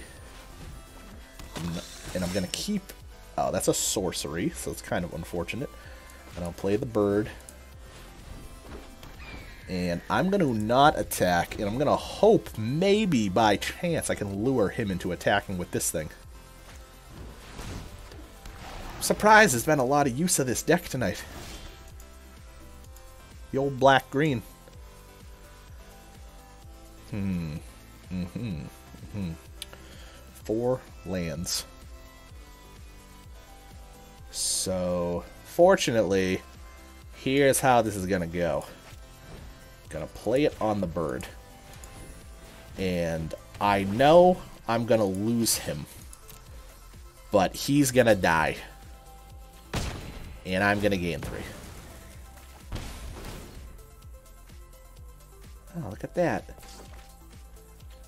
Speaker 1: And I'm going to keep... Oh, that's a sorcery, so it's kind of unfortunate. And I'll play the bird. And I'm going to not attack, and I'm going to hope maybe by chance I can lure him into attacking with this thing. I'm surprised there's been a lot of use of this deck tonight. The old black-green. 4 lands. So, fortunately, here's how this is going to go. Gonna play it on the bird. And I know I'm gonna lose him. But he's gonna die. And I'm gonna gain 3. Oh, look at that.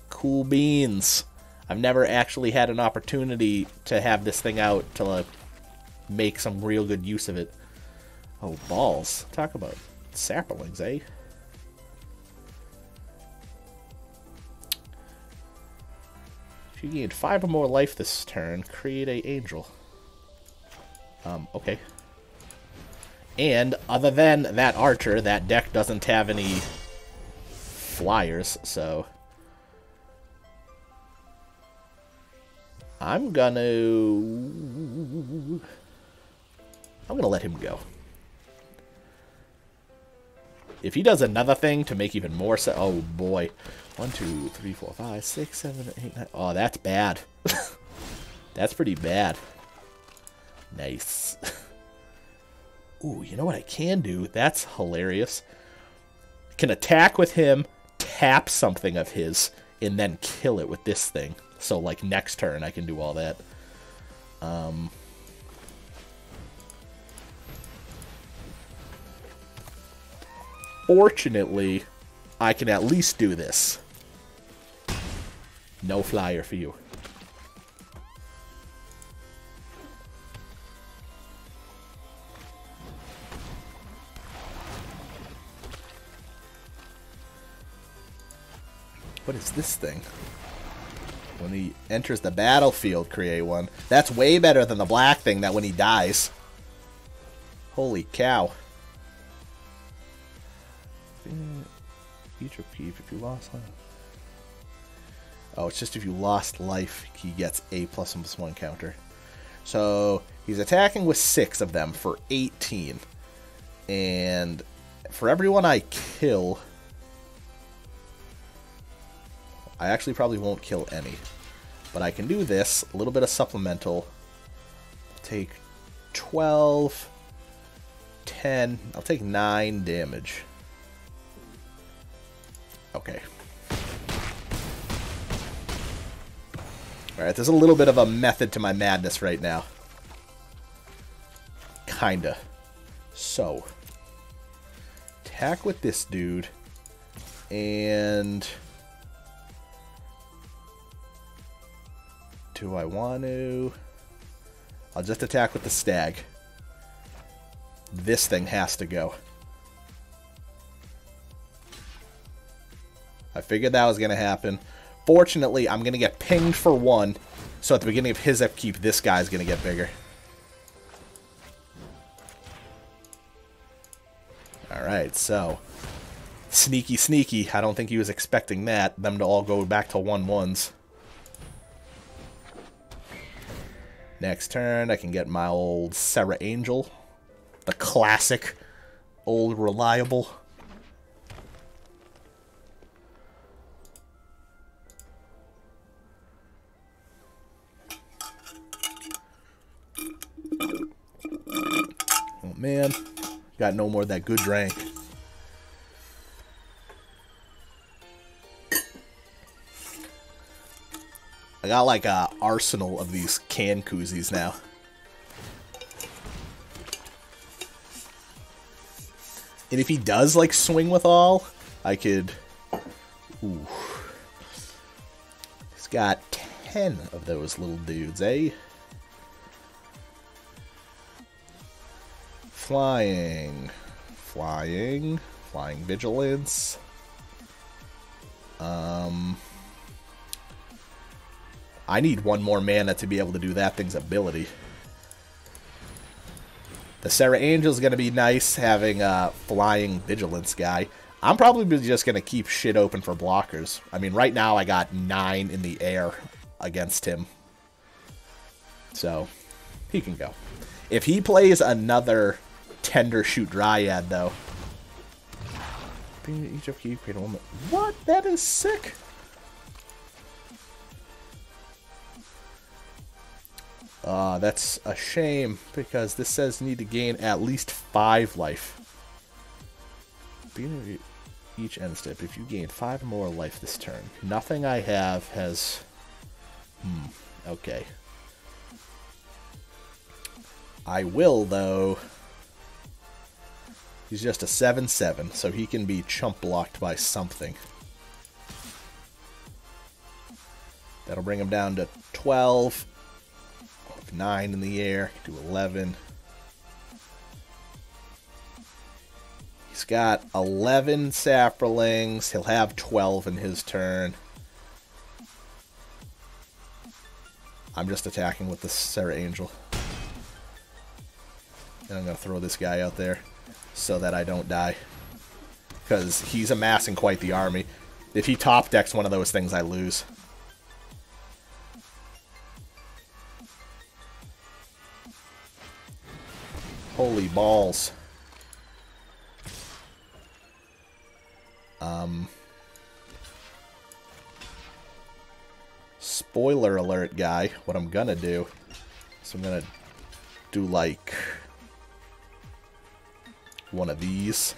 Speaker 1: Cool beans. I've never actually had an opportunity to have this thing out to make some real good use of it. Oh, balls. Talk about saplings, eh? If you gain 5 or more life this turn, create a angel. Okay. And other than that archer, that deck doesn't have any flyers, so I'm gonna let him go. If he does another thing to make even more sense, oh boy. 1, 2, 3, 4, 5, 6, 7, 8, 9. Oh, that's bad. That's pretty bad. Nice. Ooh, you know what I can do? That's hilarious. I can attack with him, tap something of his, and then kill it with this thing. So, like, next turn I can do all that. Fortunately, I can at least do this. No flyer for you. What is this thing? When he enters the battlefield, create 1. That's way better than the black thing that when he dies. Holy cow. Each repeat if you lost life. Oh, it's just if you lost life, he gets a +1/+1 counter. So he's attacking with 6 of them for 18. And for everyone I kill, I actually probably won't kill any. But I can do this, a little bit of supplemental. Take 12, 10, I'll take 9 damage. Okay. Alright, there's a little bit of a method to my madness right now. Kinda. So. Attack with this dude. And... do I want to... I'll just attack with the stag. This thing has to go. I figured that was going to happen. Fortunately, I'm going to get pinged for 1. So at the beginning of his upkeep, this guy's going to get bigger. Alright, so... sneaky, sneaky. I don't think he was expecting that. Them to all go back to 1/1s. Next turn, I can get my old Serra Angel. The classic. Old reliable. Oh man, got no more of that good drink. I got like a arsenal of these can koozies now. And if he does like swing with all, I could... ooh. He's got 10 of those little dudes, eh? Flying. Flying. Flying Vigilance. I need 1 more mana to be able to do that thing's ability. The Serra Angel is going to be nice having a flying Vigilance guy. I'm probably just going to keep shit open for blockers. I mean, right now I got 9 in the air against him. So, he can go. If he plays another Tender Shoot Dryad, though... each of you create a woman. What? That is sick! That's a shame, because this says you need to gain at least 5 life. Beginning of each end step, if you gain 5 or more life this turn. Nothing I have has... okay. I will, though. He's just a 7/7, so he can be chump blocked by something. That'll bring him down to 12. 9 in the air. Do 11. He's got 11 saplings. He'll have 12 in his turn. I'm just attacking with the Serra Angel. And I'm going to throw this guy out there so that I don't die. Because he's amassing quite the army. If he top decks one of those things, I lose. Holy balls. Spoiler alert, guy. What I'm gonna do is I'm gonna do like one of these.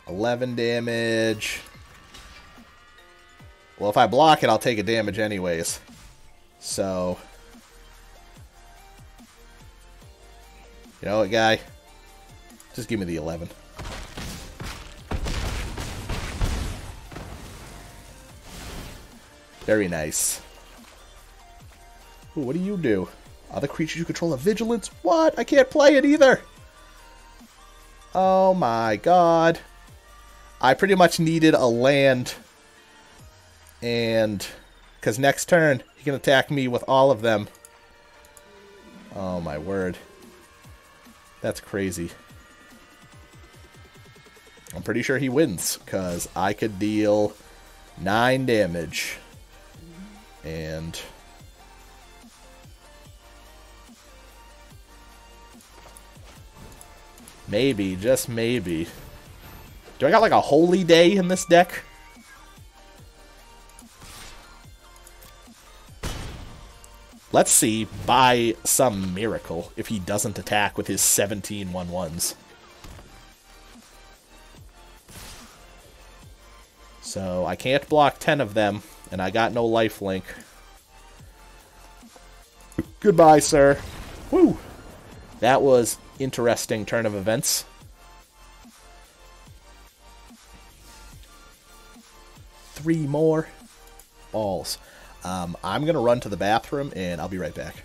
Speaker 1: 11 damage. Well, if I block it, I'll take a damage anyways. So, you know what, guy? Just give me the 11. Very nice. Ooh, what do you do? Other creatures you control have vigilance? What? I can't play it either! Oh my god. I pretty much needed a land. And, because next turn, he can attack me with all of them. Oh my word. That's crazy. I'm pretty sure he wins, because I could deal 9 damage. And maybe, just maybe. Do I got like a holy day in this deck? Let's see, by some miracle, if he doesn't attack with his 17 1/1s. So, I can't block 10 of them, and I got no lifelink. Goodbye, sir. Woo! That was interesting turn of events. Three more balls. I'm going to run to the bathroom, and I'll be right back.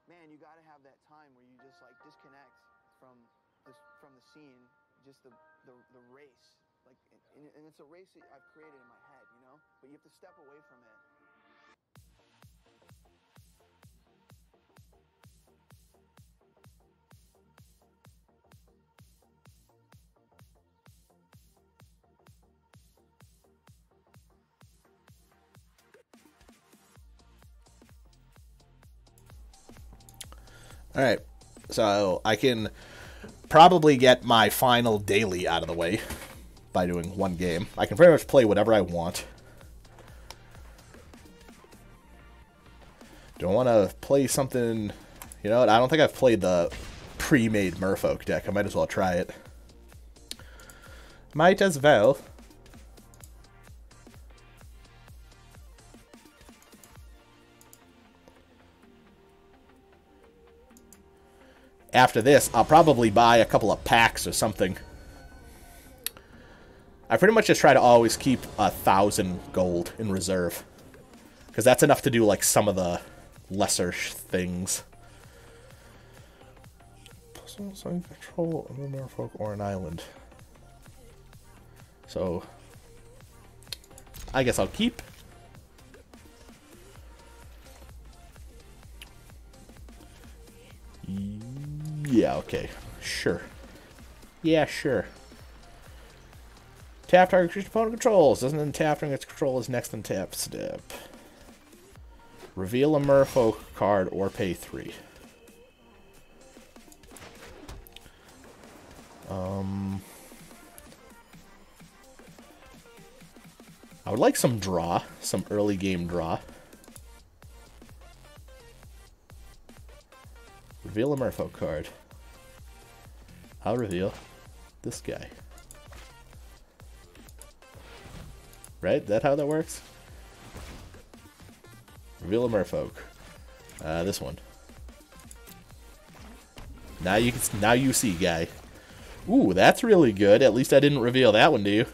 Speaker 2: Man, you got to have that time where you just like disconnect from the scene, just the race, like, and it's a race that I've created in my head, you know. But you have to step away from it.
Speaker 1: Alright, so I can probably get my final daily out of the way by doing one game. I can pretty much play whatever I want. Do I want to play something... You know what, I don't think I've played the pre-made Merfolk deck. I might as well try it. Might as well. After this, I'll probably buy a couple of packs or something. I pretty much just try to always keep 1,000 gold in reserve. Because that's enough to do, like, some of the lesser things. So control of a merfolk or an island. So I guess I'll keep. Yeah, okay. Sure. Yeah, sure. Tap target creature opponent controls. Doesn't untap during its control is next untap step. Reveal a merfolk card or pay 3. I would like some draw. Some early game draw. Reveal a merfolk card. I'll reveal this guy. Right? Is that how that works? Reveal a merfolk. This one. Now you see, guy. Ooh, that's really good. At least I didn't reveal that one to you.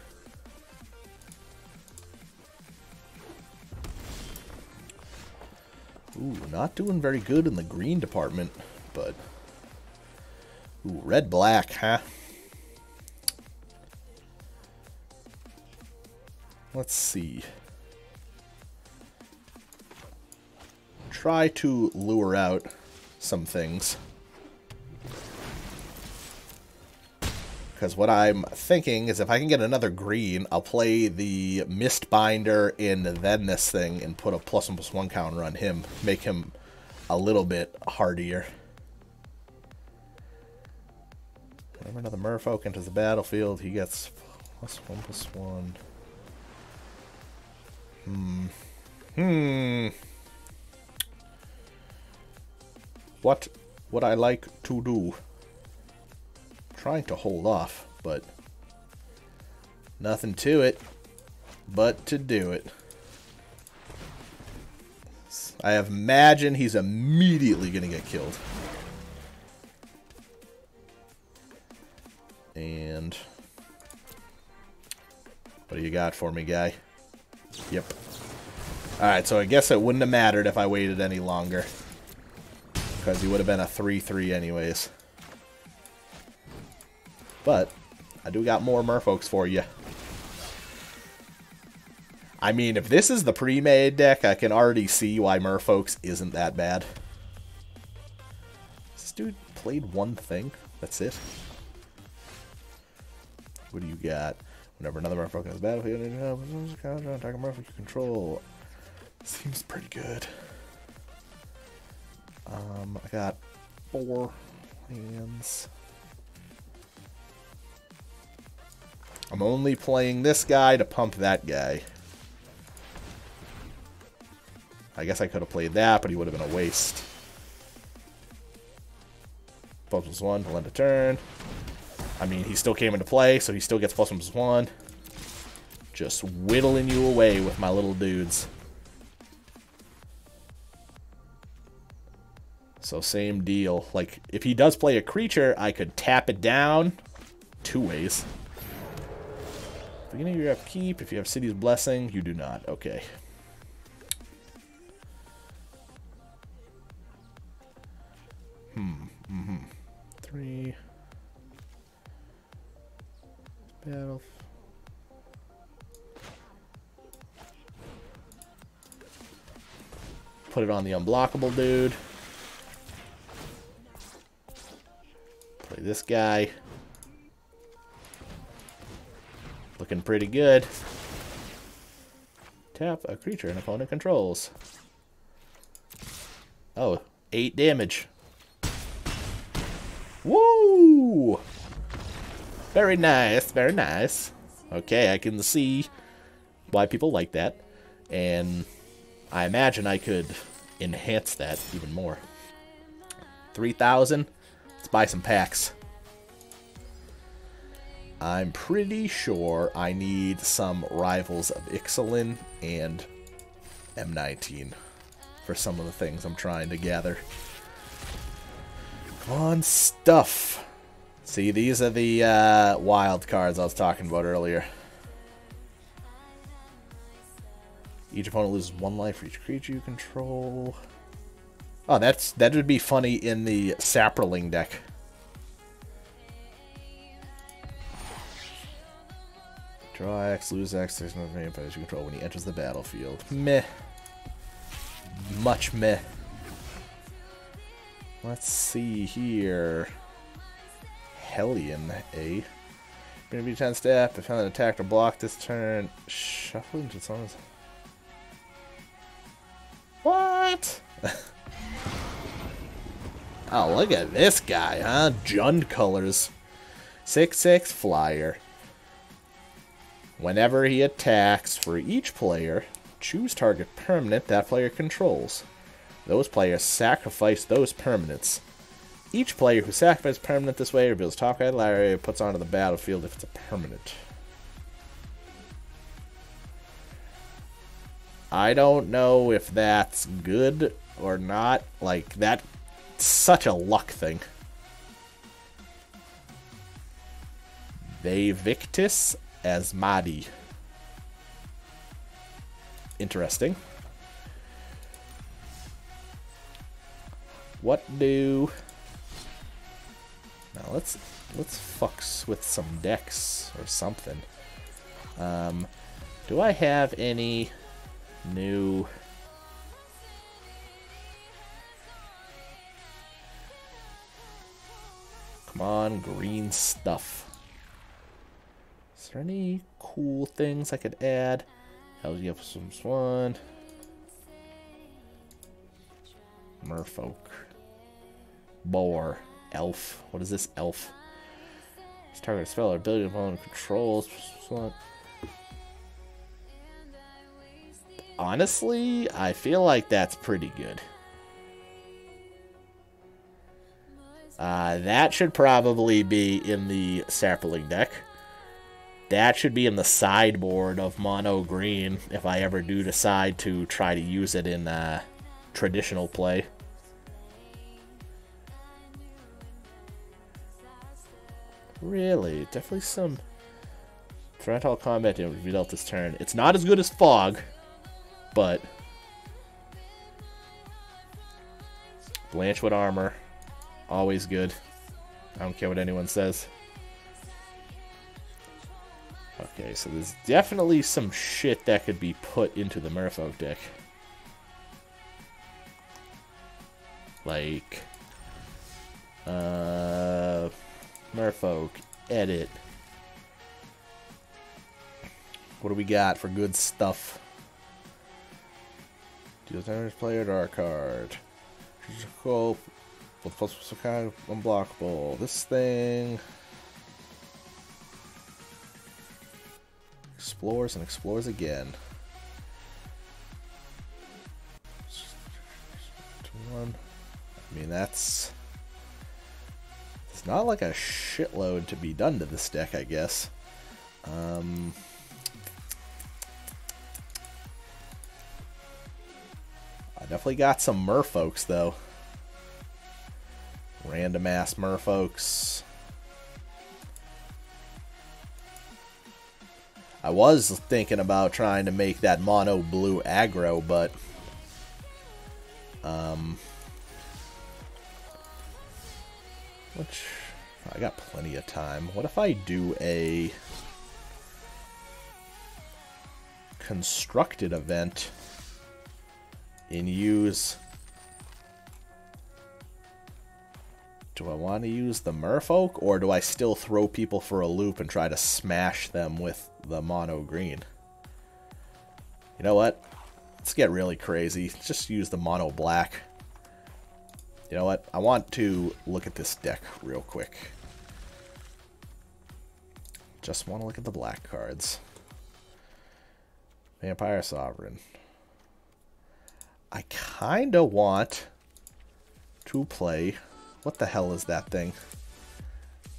Speaker 1: Ooh, not doing very good in the green department, but... Ooh, red-black, huh? Let's see. Try to lure out some things. Because what I'm thinking is if I can get another green, I'll play the Mistbinder in then this thing and put a +1/+1 counter on him. Make him a little bit hardier. Whenever another merfolk enters the battlefield, he gets +1/+1. What would I like to do? Trying to hold off, but nothing to it but to do it. I imagine he's immediately going to get killed. And what do you got for me, guy? Yep. Alright, so I guess it wouldn't have mattered if I waited any longer. Because he would have been a 3/3 anyways. But I do got more merfolks for you. I mean, if this is the pre-made deck, I can already see why merfolks isn't that bad. This dude played one thing. That's it. What do you got? Whenever another merfolk has a battlefield, attack a merfolk you control. Seems pretty good. I got 4 hands. I'm only playing this guy to pump that guy. I guess I could have played that, but he would have been a waste. +1 to lend a turn. I mean, he still came into play, so he still gets +1/+1. Just whittling you away with my little dudes. So same deal. Like, if he does play a creature, I could tap it down 2 ways. Beginning of your upkeep, if you have City's Blessing, you do not. Okay. Mm-hmm. 3. Battle. Put it on the unblockable dude. Play this guy. Looking pretty good. Tap a creature an opponent controls. Oh, 8 damage. Woo! Very nice, very nice. Okay, I can see why people like that. And I imagine I could enhance that even more. 3,000. Let's buy some packs. I'm pretty sure I need some Rivals of Ixalan and M19 for some of the things I'm trying to gather. Come on, stuff. See, these are the wild cards I was talking about earlier. Each opponent loses 1 life for each creature you control. Oh, that would be funny in the Saproling deck. Draw X, lose X, there's no main players you control when he enters the battlefield. Meh. Much meh. Let's see here. Hellion, eh? Gonna be 10 step. If an attack or block this turn, shuffle into someone's. What? Oh, look at this guy, huh? Jund colors. 6/6 flyer. Whenever he attacks, for each player, choose target permanent that player controls. Those players sacrifice those permanents. Each player who sacrifices permanent this way reveals top card area puts onto the battlefield if it's a permanent. I don't know if that's good or not. Like, that's such a luck thing. Vevictus Asmadi. Interesting. What do... Now let's fucks with some decks or something. Do I have any new... Come on, green stuff. Is there any cool things I could add? Hell, you have some swan. Merfolk. Boar. Elf. What is this elf? This target spell or ability opponent controls. Honestly, I feel like that's pretty good. That should probably be in the Sapling deck. That should be in the sideboard of mono green if I ever do decide to try to use it in traditional play. Really, definitely some threat all combat damage will be dealt this turn. It's not as good as Fog, but Blanchwood armor, always good. I don't care what anyone says. Okay, so there's definitely some shit that could be put into the Merfolk deck. Like, Merfolk, edit. What do we got for good stuff? Deal damage, player, dark card. Physical, plus some kind of unblockable. This thing explores and explores again. 2-1. I mean, that's... It's not like a shitload to be done to this deck, I guess. I definitely got some Merfolks, though. Random ass Merfolks. I was thinking about trying to make that mono blue aggro, but which I got plenty of time. What if I do a constructed event and use... Do I want to use the Merfolk, or do I still throw people for a loop and try to smash them with the mono green? You know what? Let's get really crazy. Just use the mono black. You know what? I want to look at this deck real quick. Just want to look at the black cards. Vampire Sovereign. I kind of want to play... What the hell is that thing?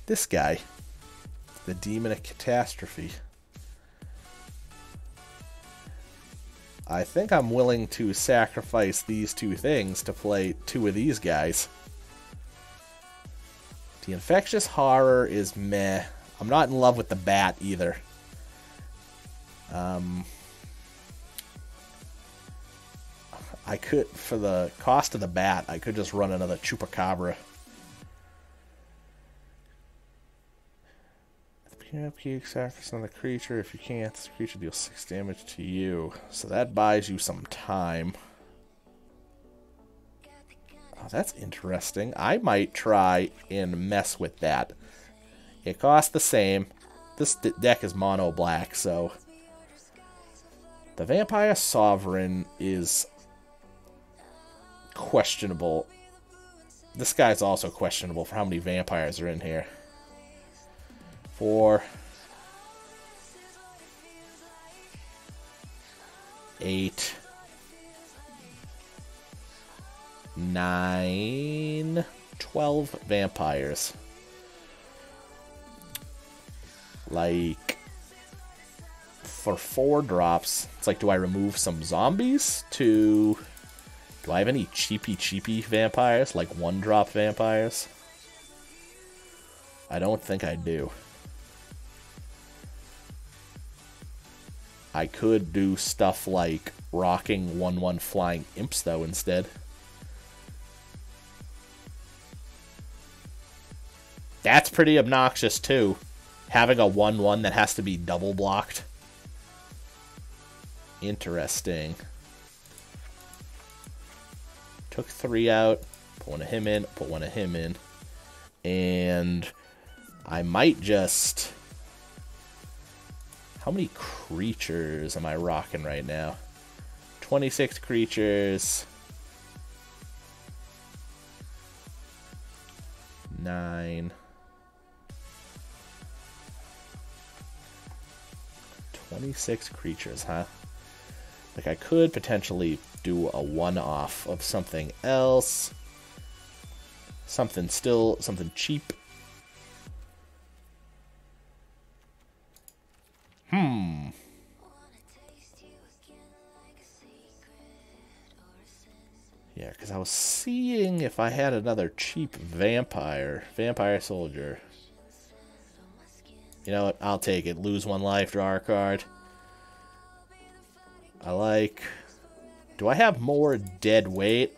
Speaker 1: This guy. The Demon of Catastrophe. I think I'm willing to sacrifice these two things to play two of these guys. The Infectious Horror is meh. I'm not in love with the Bat either. I could, for the cost of the Bat, I could just run another Chupacabra. Upkeep, sacrifice on the creature. If you can't, this creature deals 6 damage to you. So that buys you some time. Oh, that's interesting. I might try and mess with that. It costs the same. This deck is mono black, so the Vampire Sovereign is questionable. This guy's also questionable for how many vampires are in here. 4, 8, 9, 12 vampires. Like, for 4 drops, it's like, do I remove some zombies to... Do I have any cheapy vampires? Like 1-drop vampires? I don't think I do. I could do stuff like rocking 1/1 flying imps, though, instead. That's pretty obnoxious, too. Having a 1/1 that has to be double blocked. Interesting. Took 3 out. Put one of him in. Put one of him in. And I might just... How many creatures am I rocking right now? 26 creatures. 9. 26 creatures, huh? Like, I could potentially do a one-off of something else. Something cheap. Yeah, because I was seeing if I had another cheap vampire soldier. You know what? I'll take it. Lose 1 life, draw a card. I like... Do I have more dead weight?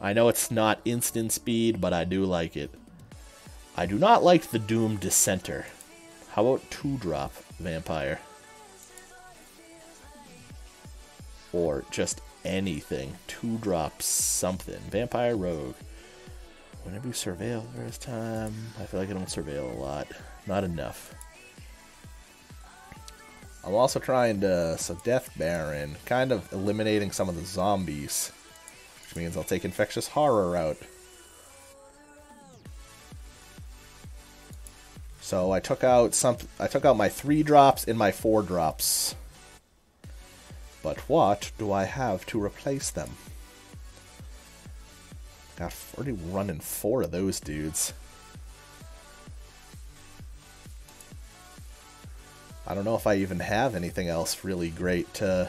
Speaker 1: I know it's not instant speed, but I do like it. I do not like the Doom Dissenter. How about 2-drop vampire? Or just anything. 2-drop something. Vampire Rogue. Whenever you surveil the first time, I feel like I don't surveil a lot. Not enough. I'm also trying to... So Death Baron, kind of eliminating some of the zombies. Which means I'll take Infectious Horror out. So I took out my 3-drops and my 4-drops. But what do I have to replace them? Got 40 running 4 of those dudes. I don't know if I even have anything else really great to...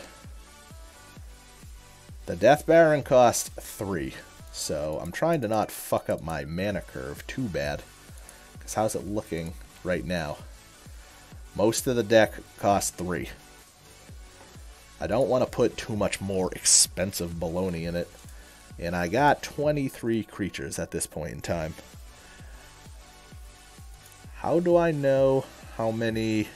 Speaker 1: The Death Baron cost 3, so I'm trying to not fuck up my mana curve too bad. Because how's it looking right now? Most of the deck costs 3. I don't want to put too much more expensive baloney in it. And I got 23 creatures at this point in time. How do I know how many...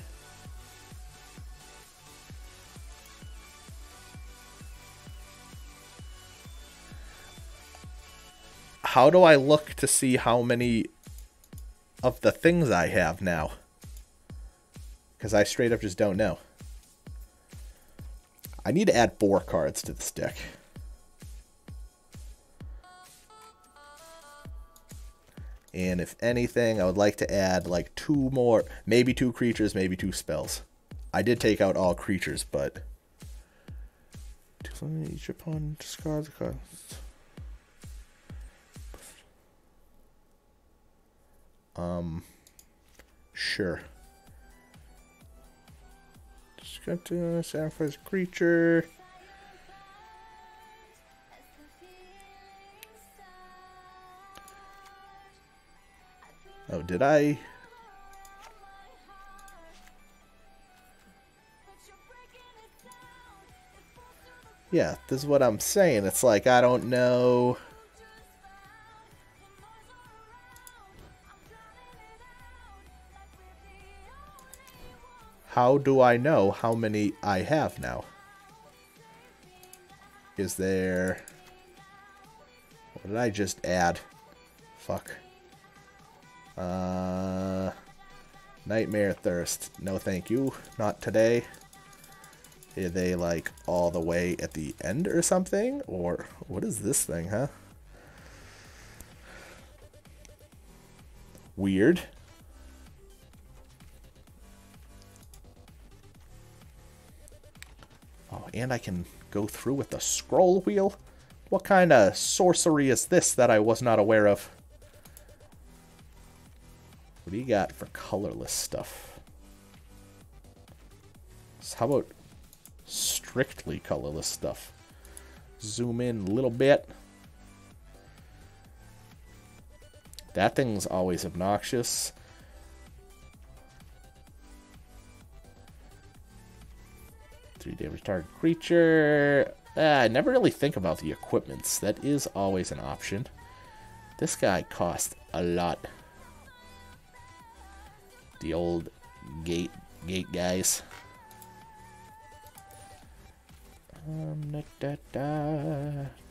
Speaker 1: How do I look to see how many of the things I have now? Because I straight up just don't know. I need to add 4 cards to this deck. And if anything, I would like to add like 2 more, maybe 2 creatures, maybe 2 spells. I did take out all creatures, but... Each opponent discards a card. Sure. Just got to sacrifice a creature. Oh, did I? Yeah, this is what I'm saying. It's like, I don't know. How do I know how many I have now? Is there... What did I just add? Fuck. Nightmare Thirst. No thank you. Not today. Are they like all the way at the end or something? Or what is this thing, huh? Weird. Oh, and I can go through with the scroll wheel? What kind of sorcery is this that I was not aware of? What do you got for colorless stuff? So how about strictly colorless stuff? Zoom in a little bit. That thing's always obnoxious. Three-damage target creature. I never really think about the equipments. That is always an option. This guy costs a lot. The old gate guys.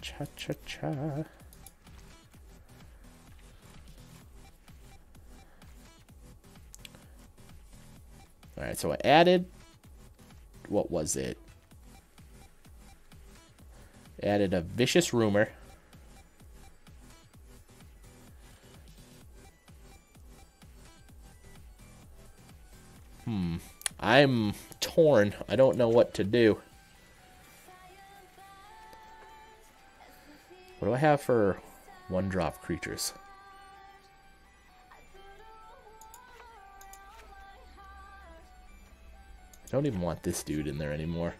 Speaker 1: Cha-cha-cha. Alright, so I added... What was it? Added a Vicious Rumor. I'm torn. I don't know what to do. What do I have for one-drop creatures? I don't even want this dude in there anymore.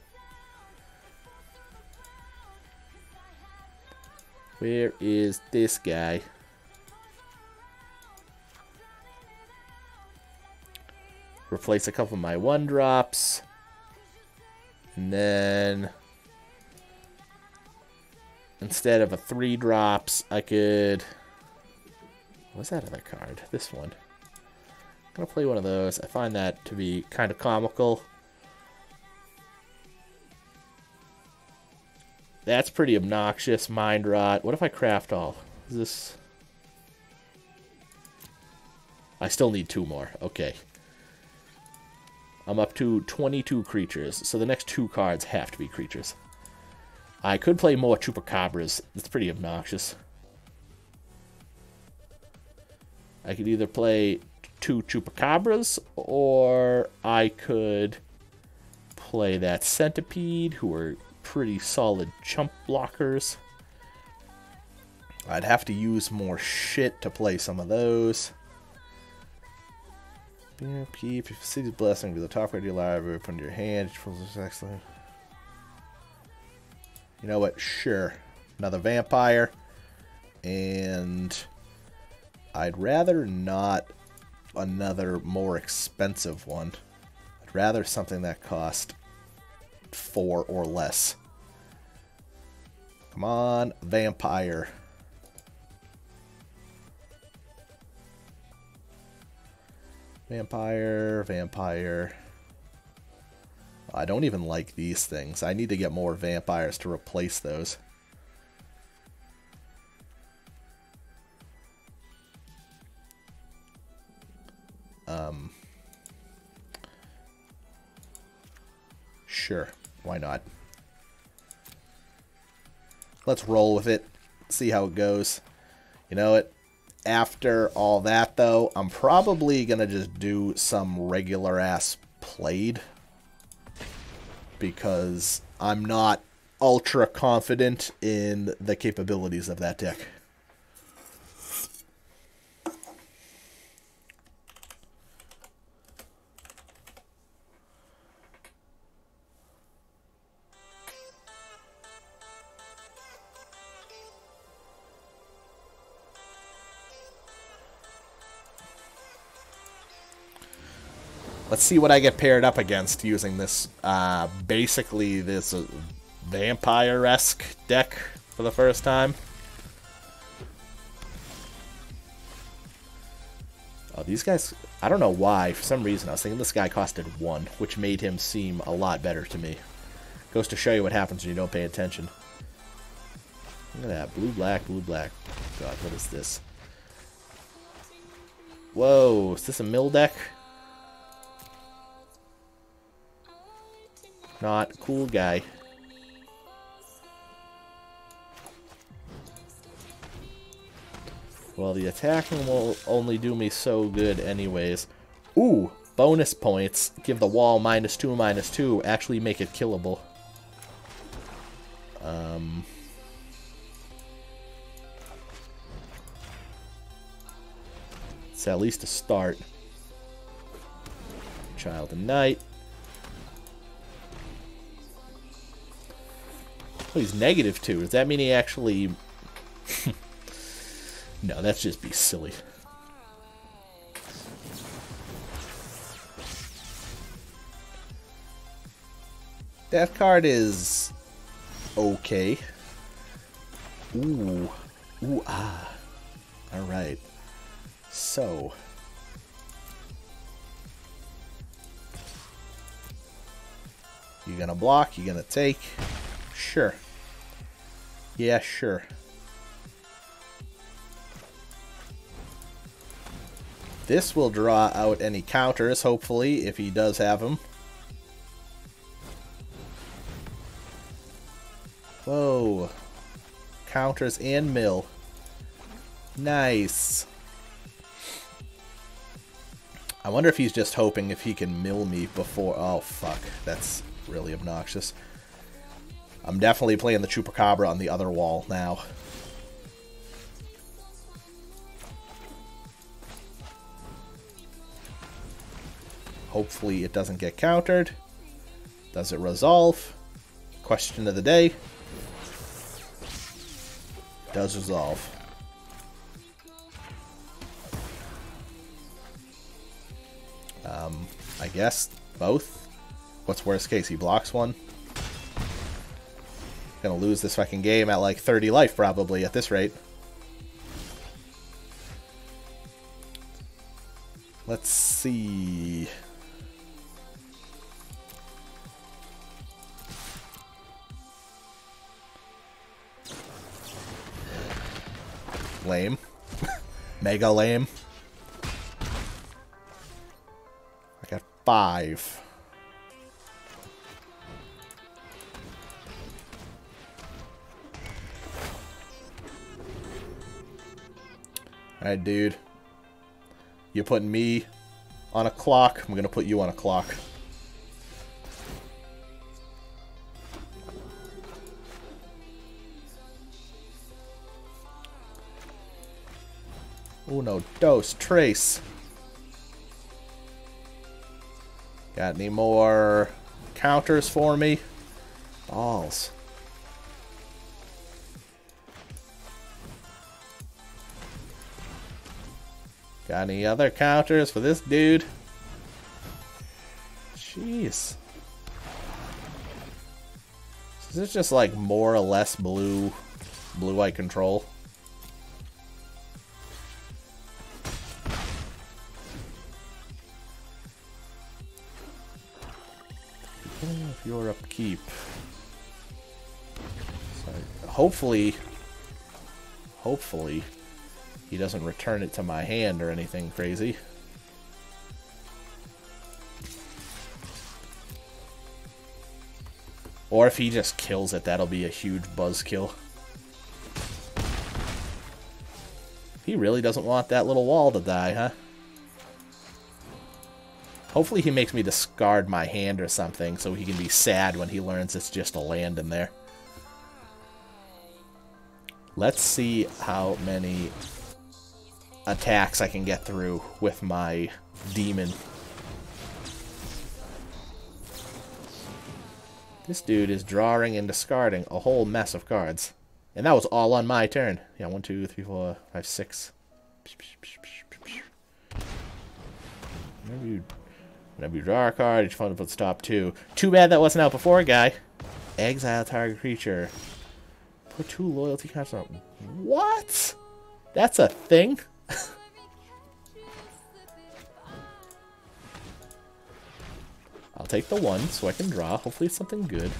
Speaker 1: Where is this guy? Replace a couple of my one-drops. And then... instead of a 3-drops, I could... What's that other card? This one. I'm going to play one of those. I find that to be kind of comical. That's pretty obnoxious. Mind Rot. What if I craft all? Is this... I still need 2 more. Okay. I'm up to 22 creatures, so the next 2 cards have to be creatures. I could play more Chupacabras. It's pretty obnoxious. I could either play 2 Chupacabras, or I could play that Centipede, who are pretty solid chump blockers. I'd have to use more shit to play some of those. Keep if City's Blessing be the top card of your library, put into your hand. Excellent. You know what? Sure. Another vampire. And I'd rather not another more expensive one. I'd rather something that cost 4 or less. Come on, vampire. Vampire. I don't even like these things. I need to get more vampires to replace those. Sure. Why not? Let's roll with it. See how it goes. You know what? After all that, though, I'm probably going to just do some regular-ass played. Because I'm not ultra confident in the capabilities of that deck. Let's see what I get paired up against using this, basically this vampire-esque deck for the first time. Oh, these guys, I don't know why, for some reason I was thinking this guy costed 1, which made him seem a lot better to me. Goes to show you what happens when you don't pay attention. Look at that, blue, black, blue, black. God, what is this? Whoa, is this a mill deck? Not cool guy. Well, the attacking will only do me so good anyways. Ooh, bonus points. Give the wall -2/-2. Actually make it killable. It's at least a start. Child of Night. Oh, he's -2. Does that mean he actually... No, that's just be silly. That card is... okay. Ooh. Ooh, ah. Alright. So... you gonna block? You gonna take? Sure. Yeah, sure. This will draw out any counters, hopefully, if he does have them. Whoa. Counters and mill. Nice. I wonder if he's just hoping if he can mill me before... oh, fuck. That's really obnoxious. I'm definitely playing the Chupacabra on the other wall now. Hopefully it doesn't get countered. Does it resolve? Question of the day. Does resolve. I guess both. What's worst case? He blocks one. Gonna lose this fucking game at like 30 life probably at this rate. Let's see. Lame. Mega lame. I got 5. Alright, dude. You're putting me on a clock. I'm gonna put you on a clock. Uno, dos, tres. Got any more counters for me? Balls. Got any other counters for this dude? Jeez. Is this just like more or less blue-white control? Of your upkeep. So hopefully he doesn't return it to my hand or anything crazy. Or if he just kills it, that'll be a huge buzzkill. He really doesn't want that little wall to die, huh? Hopefully he makes me discard my hand or something so he can be sad when he learns it's just a land in there. Let's see how many attacks I can get through with my demon. This dude is drawing and discarding a whole mess of cards. And that was all on my turn. Yeah, 1, 2, 3, 4, 5, 6. Whenever you draw a card, each opponent puts top 2. Too bad that wasn't out before, guy. Exile target creature. Put 2 loyalty cards on. What? That's a thing? I'll take the 1 so I can draw. Hopefully it's something good.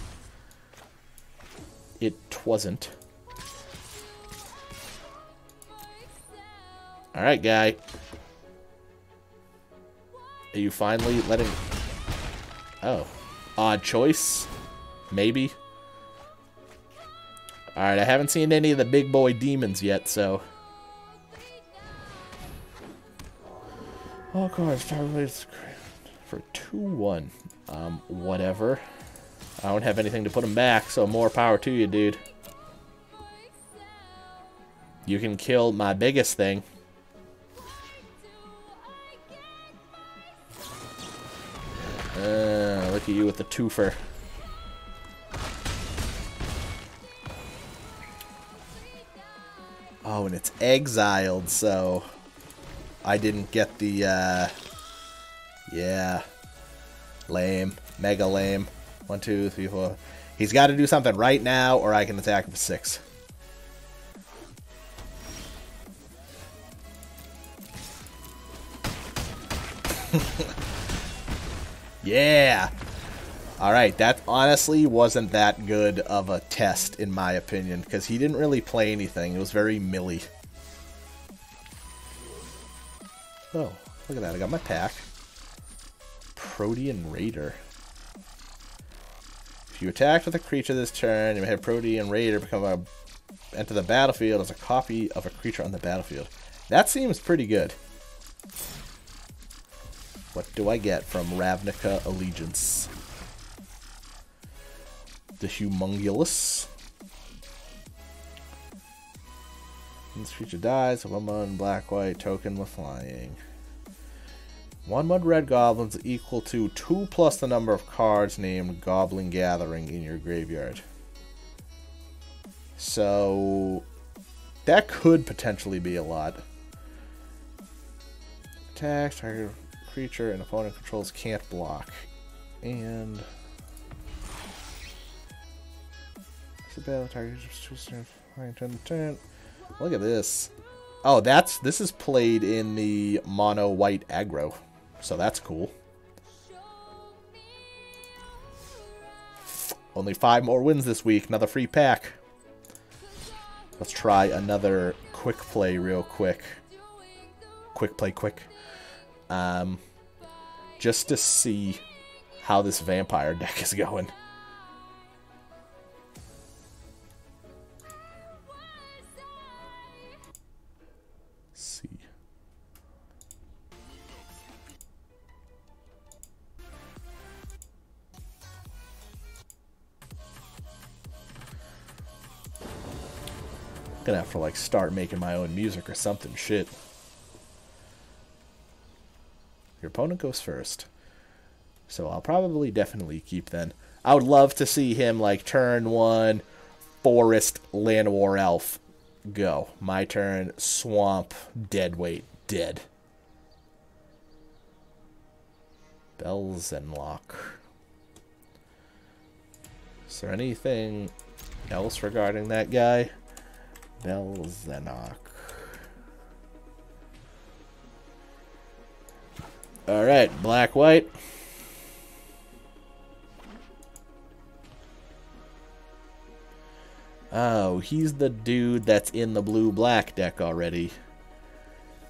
Speaker 1: It wasn't. Alright, guy. Are you finally letting... Oh. Odd choice? Maybe? Alright, I haven't seen any of the big boy demons yet, so... All cards, for 2-1. Whatever. I don't have anything to put them back, so more power to you, dude. You can kill my biggest thing. Look at you with the twofer. Oh, and it's exiled, so I didn't get the, yeah. Lame. Mega lame. 1, 2, 3, 4. He's got to do something right now, or I can attack him for 6. Yeah! Alright, that honestly wasn't that good of a test, in my opinion, because he didn't really play anything. It was very milly. Oh, look at that. I got my pack. Protean Raider. If you attack with a creature this turn, you may have Protean Raider enter the battlefield as a copy of a creature on the battlefield. That seems pretty good. What do I get from Ravnica Allegiance? The Humongulus. When this creature dies, a 1/1 black-white token with flying. 1/1 red goblins equal to 2 plus the number of cards named Goblin Gathering in your graveyard. So that could potentially be a lot. Attack, target creature and opponent controls can't block. And look at this. Oh, this is played in the mono white aggro. So that's cool. Only 5 more wins this week. Another free pack. Let's try another quick play real quick. Quick play quick. Just to see how this vampire deck is going. See. Gonna have to like start making my own music or something. Shit. Your opponent goes first. So I'll probably definitely keep then. I would love to see him like turn 1 Forest Llanowar Elf. Go. My turn. Swamp. Deadweight. Dead. Belzenlock. Is there anything else regarding that guy? Belzenlock. Alright, black-white. Oh, he's the dude that's in the blue-black deck already.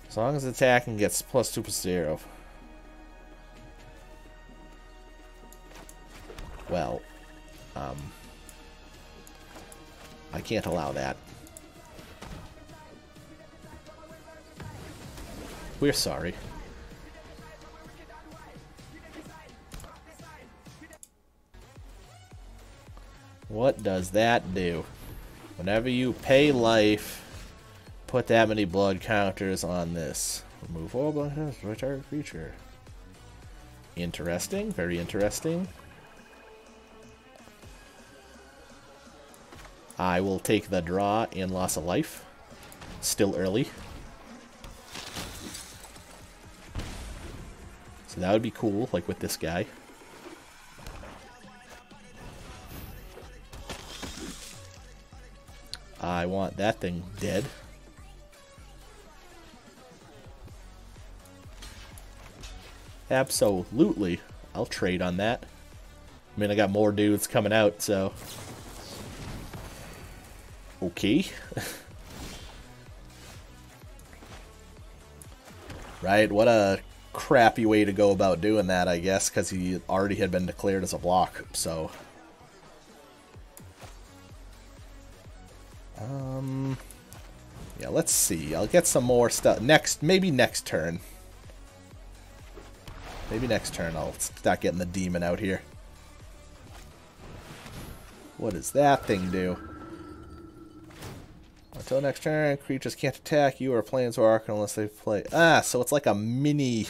Speaker 1: As long as attacking gets +2/+0. Well, I can't allow that. We're sorry. What does that do? Whenever you pay life, put that many blood counters on this. Remove all blood counters for a target creature. Interesting. Very interesting. I will take the draw and loss of life. Still early. So that would be cool, like with this guy. I want that thing dead. Absolutely. I'll trade on that. I mean, I got more dudes coming out, so... Okay. Right, what a crappy way to go about doing that, I guess, because he already had been declared as a block, so... Yeah, let's see. I'll get some more stuff. Maybe next turn. Maybe next turn I'll start getting the demon out here. What does that thing do? Until next turn, creatures can't attack you or Planeswalker unless they play... Ah, so it's like a mini...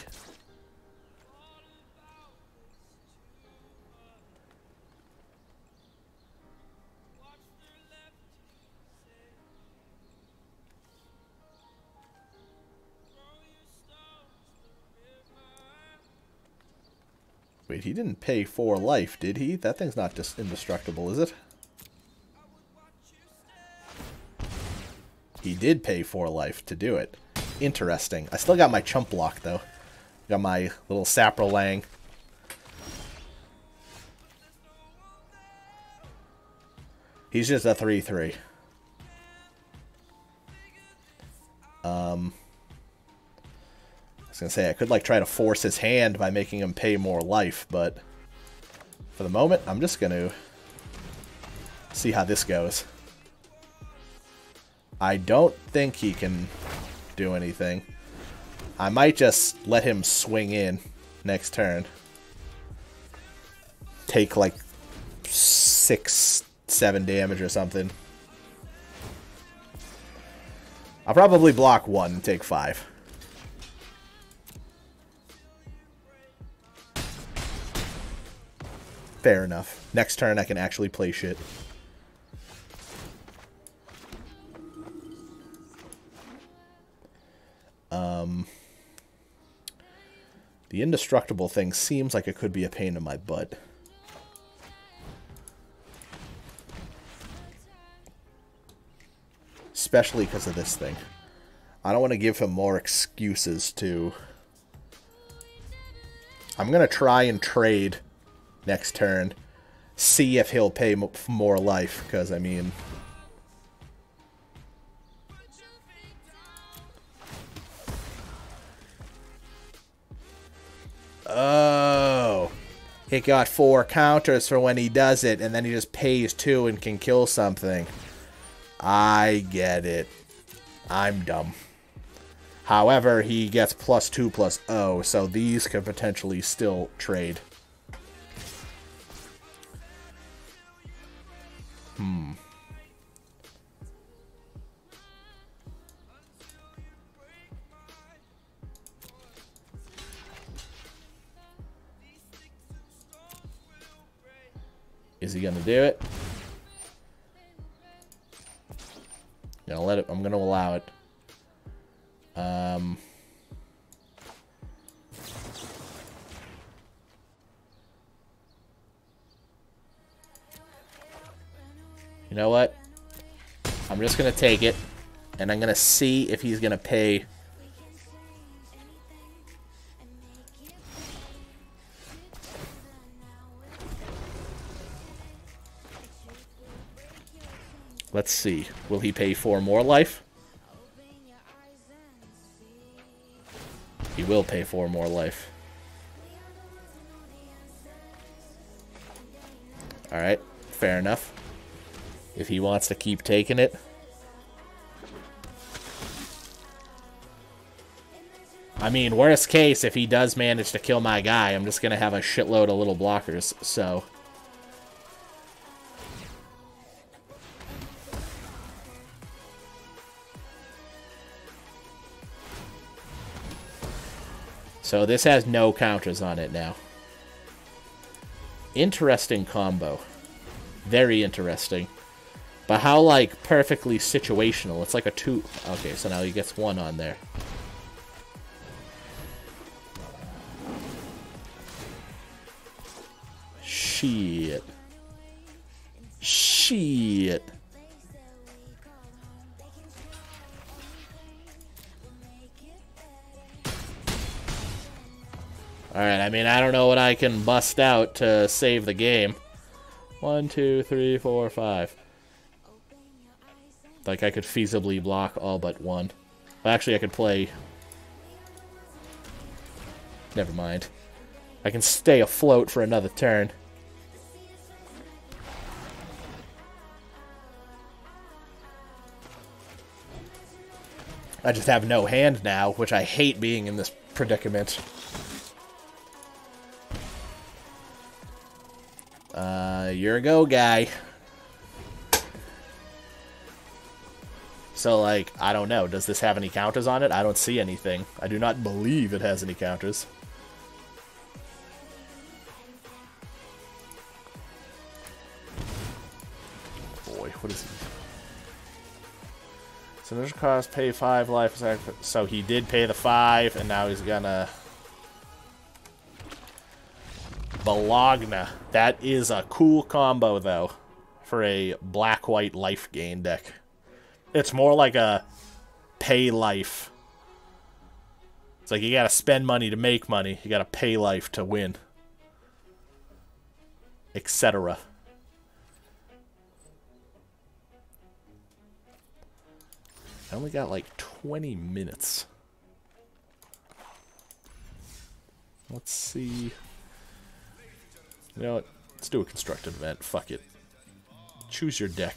Speaker 1: Wait, he didn't pay 4 life, did he? That thing's not just indestructible, is it? He did pay 4 life to do it. Interesting. I still got my chump block, though. Got my little Saprolang. He's just a 3/3. I was gonna say, I could like try to force his hand by making him pay more life, but for the moment, I'm just gonna see how this goes. I don't think he can do anything. I might just let him swing in next turn. Take like 6, 7 damage or something. I'll probably block 1 and take 5. Fair enough. Next turn I can actually play shit. The indestructible thing seems like it could be a pain in my butt. Especially because of this thing. I don't want to give him more excuses to... I'm going to try and trade next turn. See if he'll pay more life, because, I mean... Oh, it got 4 counters for when he does it, and then he just pays 2 and can kill something. I get it. I'm dumb. However, he gets +2/+0, so these could potentially still trade. Is he gonna do it? Gonna let it. I'm gonna allow it. You know what? I'm just gonna take it, and I'm gonna see if he's gonna pay. Let's see. Will he pay 4 more life? He will pay 4 more life. Alright, fair enough. If he wants to keep taking it. I mean, worst case, if he does manage to kill my guy, I'm just going to have a shitload of little blockers, so... So this has no counters on it now. Interesting combo. Very interesting. But how, like, perfectly situational. It's like a 2... Okay, so now he gets 1 on there. Shit. Shit. Alright, I mean, I don't know what I can bust out to save the game. 1, 2, 3, 4, 5. Like, I could feasibly block all but one. Well, actually, I could play... Never mind. I can stay afloat for another turn. I just have no hand now, which I hate being in this predicament. You're a go guy. So, like, I don't know. Does this have any counters on it? I don't see anything. I do not believe it has any counters. Boy, what is he? So there's cost, pay 5 life. So he did pay the 5, and now he's gonna... Bologna. That is a cool combo, though, for a black-white life gain deck. It's more like a pay life. It's like you gotta spend money to make money. You gotta pay life to win. Etc. I only got like 20 minutes. Let's see. You know what? Let's do a constructed event. Fuck it. Choose your deck.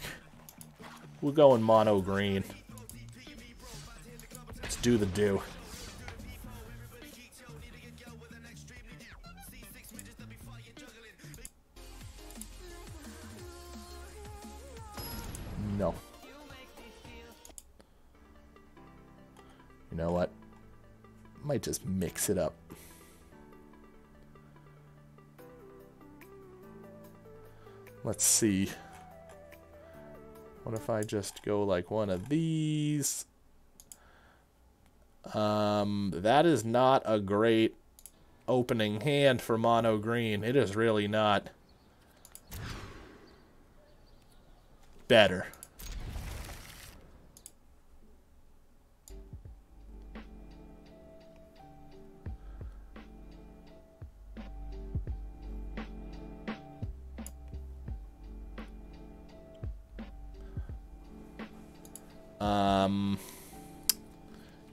Speaker 1: We'll go in mono green. Let's do the do. No. You know what? Might just mix it up. Let's see. What if I just go like one of these? That is not a great opening hand for mono green. It is really not. Better.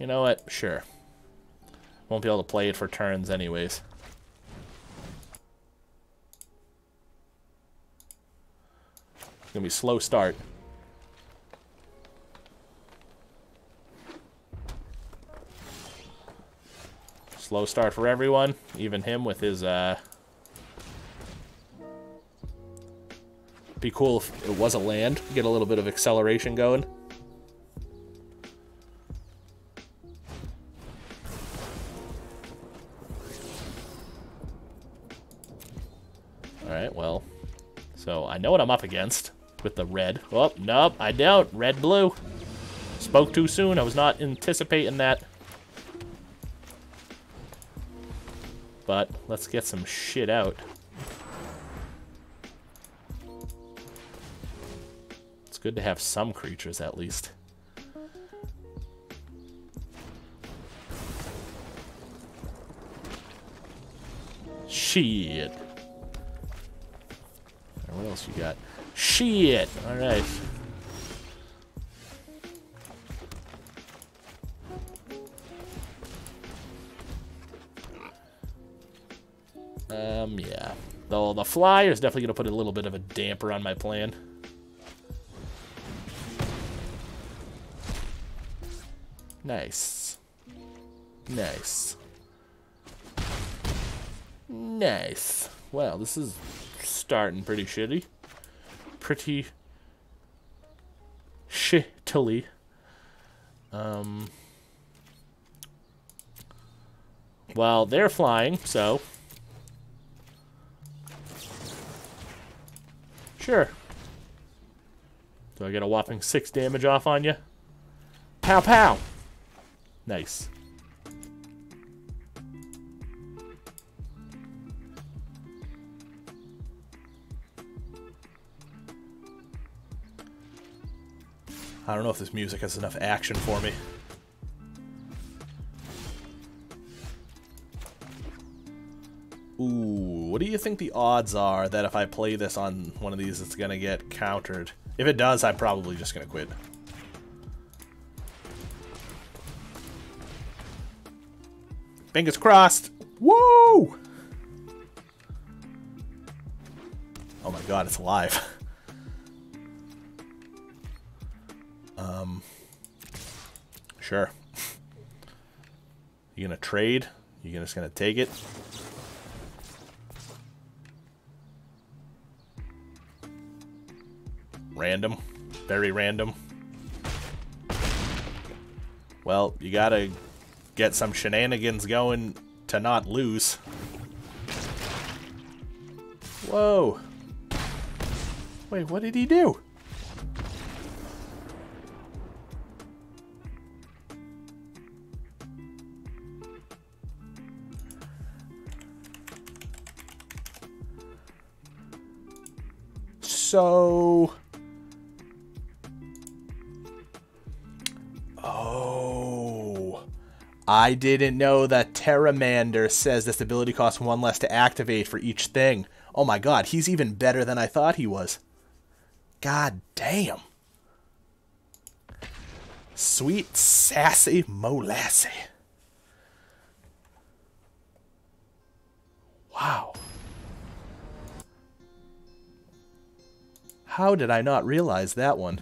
Speaker 1: You know what? Sure. Won't be able to play it for turns anyways. It's gonna be a slow start. Slow start for everyone, even him with his, Be cool if it was a land, get a little bit of acceleration going. Alright, well, so I know what I'm up against with the red. Oh, nope, I don't. Red-blue. Spoke too soon. I was not anticipating that. But let's get some shit out. It's good to have some creatures at least. Shit. What else you got? Shit! Alright. Yeah. Though the flyer is definitely going to put a little bit of a damper on my plan. Nice. Nice. Nice. Well, this is starting pretty shitty. Pretty shittily. Well, they're flying, so sure. Do I get a whopping 6 damage off on you? Pow pow. Nice. I don't know if this music has enough action for me. Ooh, what do you think the odds are that if I play this on one of these, it's going to get countered? If it does, I'm probably just going to quit. Fingers crossed. Woo! Oh my god, it's alive. Sure. You gonna trade? You just gonna take it? Random. Very random. Well, you gotta get some shenanigans going to not lose. Whoa. Wait, what did he do? So... Oh... I didn't know that Terramander says this ability costs 1 less to activate for each thing. Oh my god, he's even better than I thought he was. God damn. Sweet, sassy Molassie. Wow. How did I not realize that one?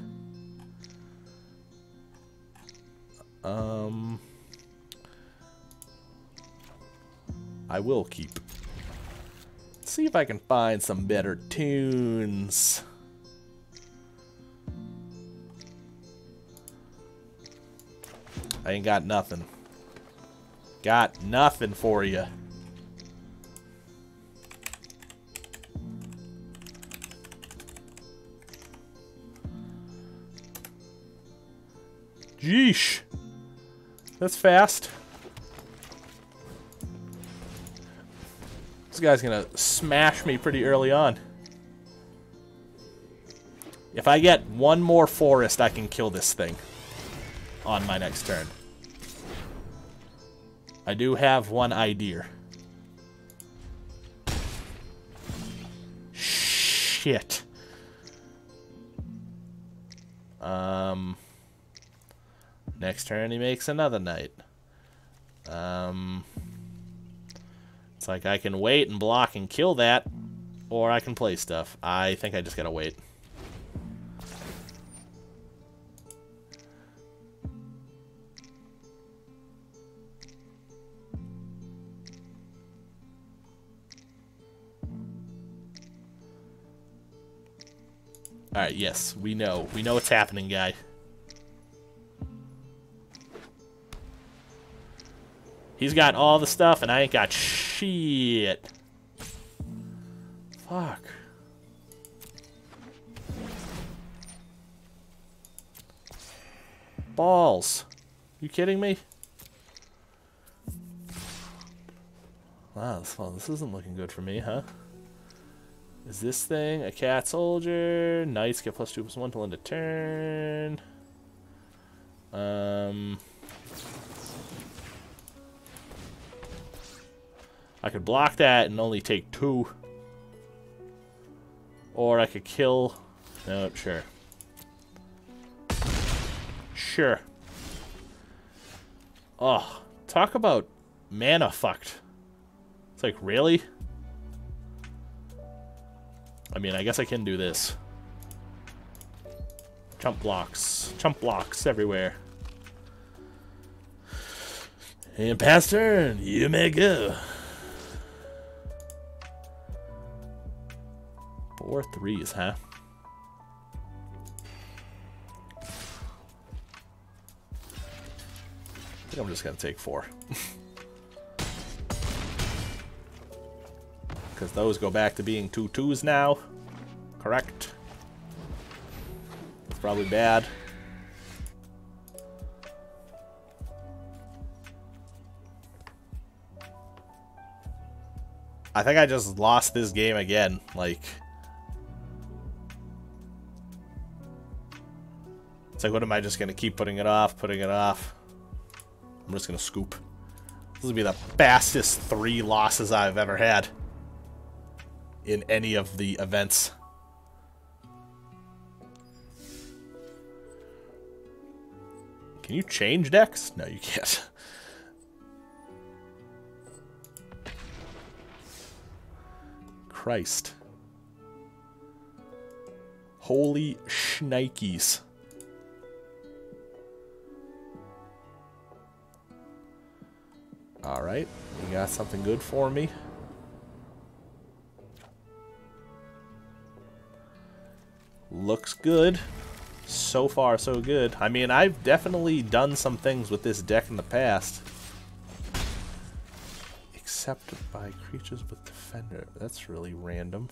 Speaker 1: I will keep. Let's see if I can find some better tunes. I ain't got nothing. Got nothing for you. Yeesh. That's fast. This guy's gonna smash me pretty early on. If I get one more forest, I can kill this thing on my next turn. I do have one idea. Shit. Next turn he makes another knight. It's like I can wait and block and kill that, or I can play stuff. I think I just gotta wait. Alright, yes, we know. We know what's happening, guy. He's got all the stuff, and I ain't got shit. Fuck. Balls. You kidding me? Wow, this isn't looking good for me, huh? Is this thing a cat soldier? Knights get +2/+1 till end of turn. I could block that and only take 2. Or I could kill... No, sure. Sure. Oh, talk about mana fucked. It's like, really? I mean, I guess I can do this. Chump blocks everywhere. And pass turn, you may go. 4 3s, huh? I think I'm just gonna take 4. Because those go back to being 2 2s now. Correct. It's probably bad. I think I just lost this game again. Like... It's like, what am I just going to keep putting it off, I'm just going to scoop. This will be the fastest 3 losses I've ever had. in any of the events. Can you change decks? No, you can't. Christ. Holy shnikes. Alright, you got something good for me? Looks good. So far, so good. I mean, I've definitely done some things with this deck in the past. Accepted by creatures with Defender. That's really random.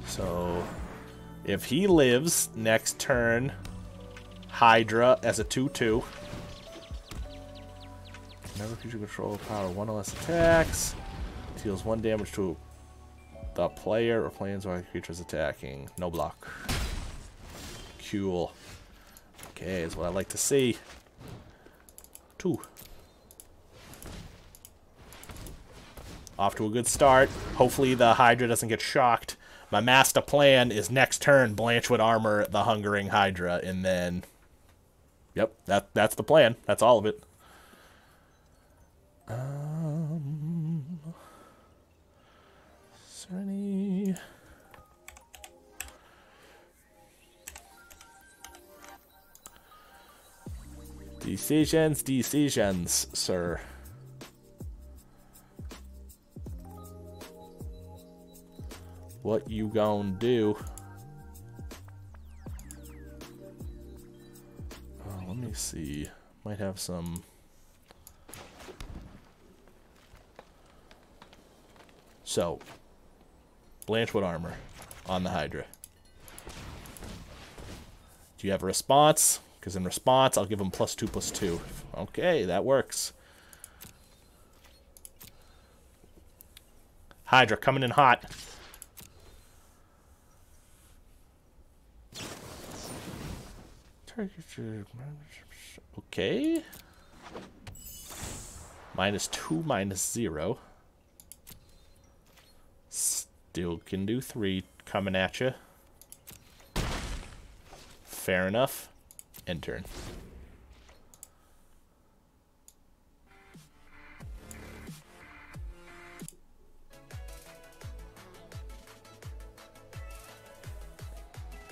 Speaker 1: So, if he lives next turn, Hydra as a 2/2. Whenever creature control power 1 or less attacks, deals 1 damage to the player or planes while the creature is attacking. No block. Cool. Okay, is what I like to see. 2. Off to a good start. Hopefully the Hydra doesn't get shocked. My master plan is next turn, Blanchwood Armor the Hungering Hydra, and then... Yep, that's the plan. That's all of it. Is there any... Decisions, sir. What you gonna do? Let me see. Might have some... So, Blanchwood Armor on the Hydra. Do you have a response? Because in response, I'll give him +2/+2. Okay, that works. Hydra coming in hot. Okay. -2, -0. Still can do 3 coming at you. Fair enough. End turn.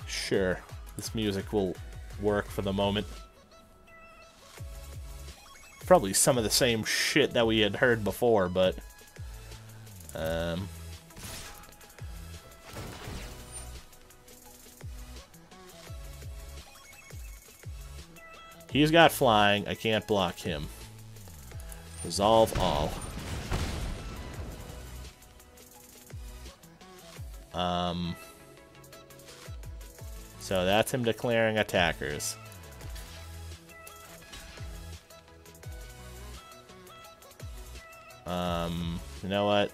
Speaker 1: Sure, this music will work for the moment. Probably some of the same shit that we had heard before, but he's got flying. I can't block him. Resolve all. So that's him declaring attackers. You know what?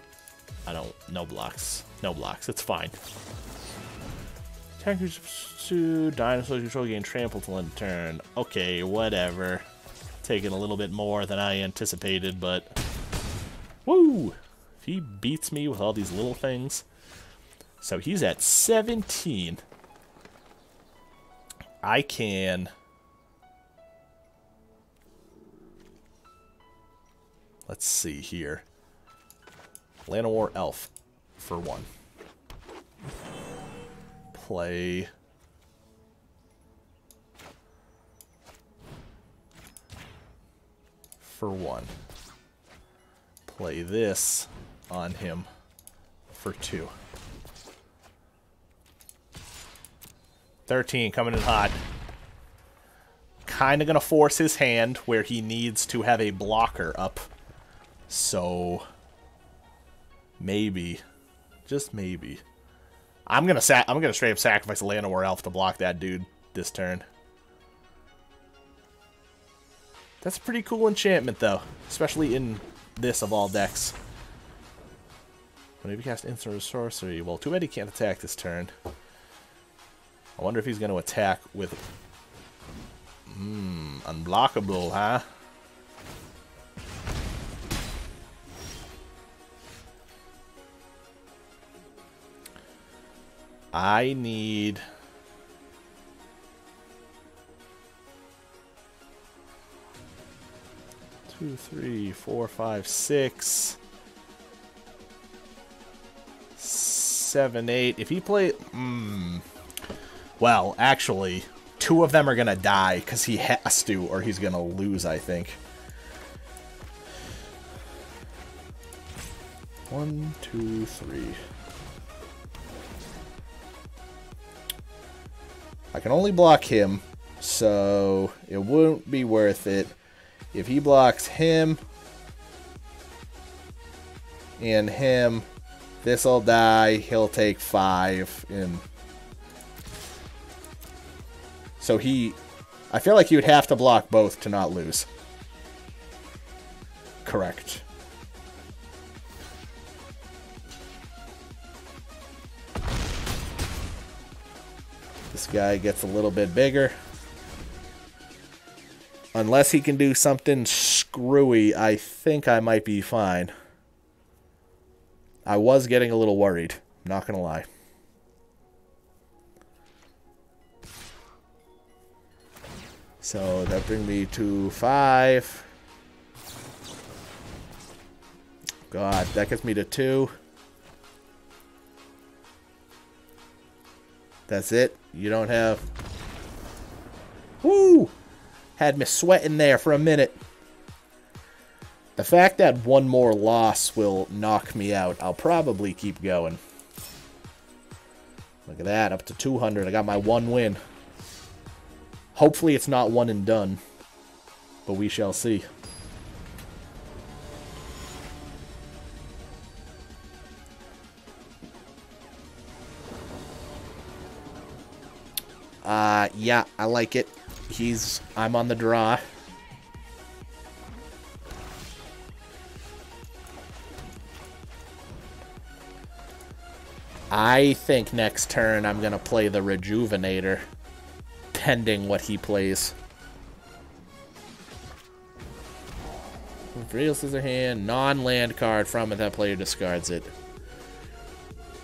Speaker 1: No blocks. No blocks. It's fine. Attackers to dinosaur control gain trample till end turn. Okay, whatever. Taking a little bit more than I anticipated, but... Woo! If he beats me with all these little things... So he's at 17. I can... Let's see here. Llanowar Elf for 1. Play... for 1. Play this on him for 2. 13 coming in hot. Kind of going to force his hand where he needs to have a blocker up. So maybe, just maybe, I'm gonna straight up sacrifice a Llanowar Elf to block that dude this turn. That's a pretty cool enchantment though, especially in this of all decks. Whenever you cast instant or sorcery, well, too bad he can't attack this turn. I wonder if he's going to attack with... unblockable, huh? I need... Two, three, four, five, 6, 7, 8. If he play... Well, actually, 2 of them are going to die because he has to, or he's going to lose, I think. 1, 2, 3. I can only block him, so it wouldn't be worth it. If he blocks him and him, this'll die. He'll take 5. So I feel like he would have to block both to not lose. Correct. This guy gets a little bit bigger. Unless he can do something screwy, I think I might be fine. I was getting a little worried, not gonna lie. So that brings me to 5. God, that gets me to 2. That's it. You don't have... Woo! Had me sweating there for a minute. The fact that one more loss will knock me out, I'll probably keep going. Look at that, up to 200. I got my 1 win. Hopefully it's not one and done, but we shall see. Yeah, I like it. I'm on the draw. I think next turn I'm going to play the Rejuvenator, pending what he plays. Real Scissor Hand, non-land card from it, that player discards it.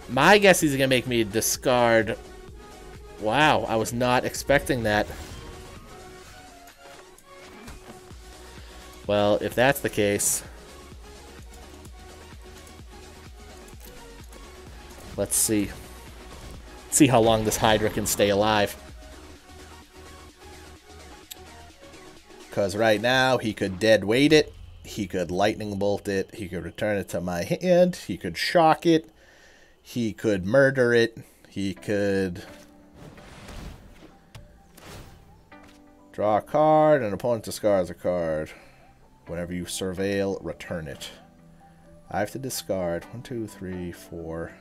Speaker 1: My guess is going to make me discard... Wow, I was not expecting that. Well, if that's the case... Let's see. See how long this Hydra can stay alive. Because right now, he could dead weight it. He could lightning bolt it. He could return it to my hand. He could shock it. He could murder it. He could... draw a card, and an opponent discards a card. Whenever you surveil, return it. I have to discard 1, 2, 3, 4.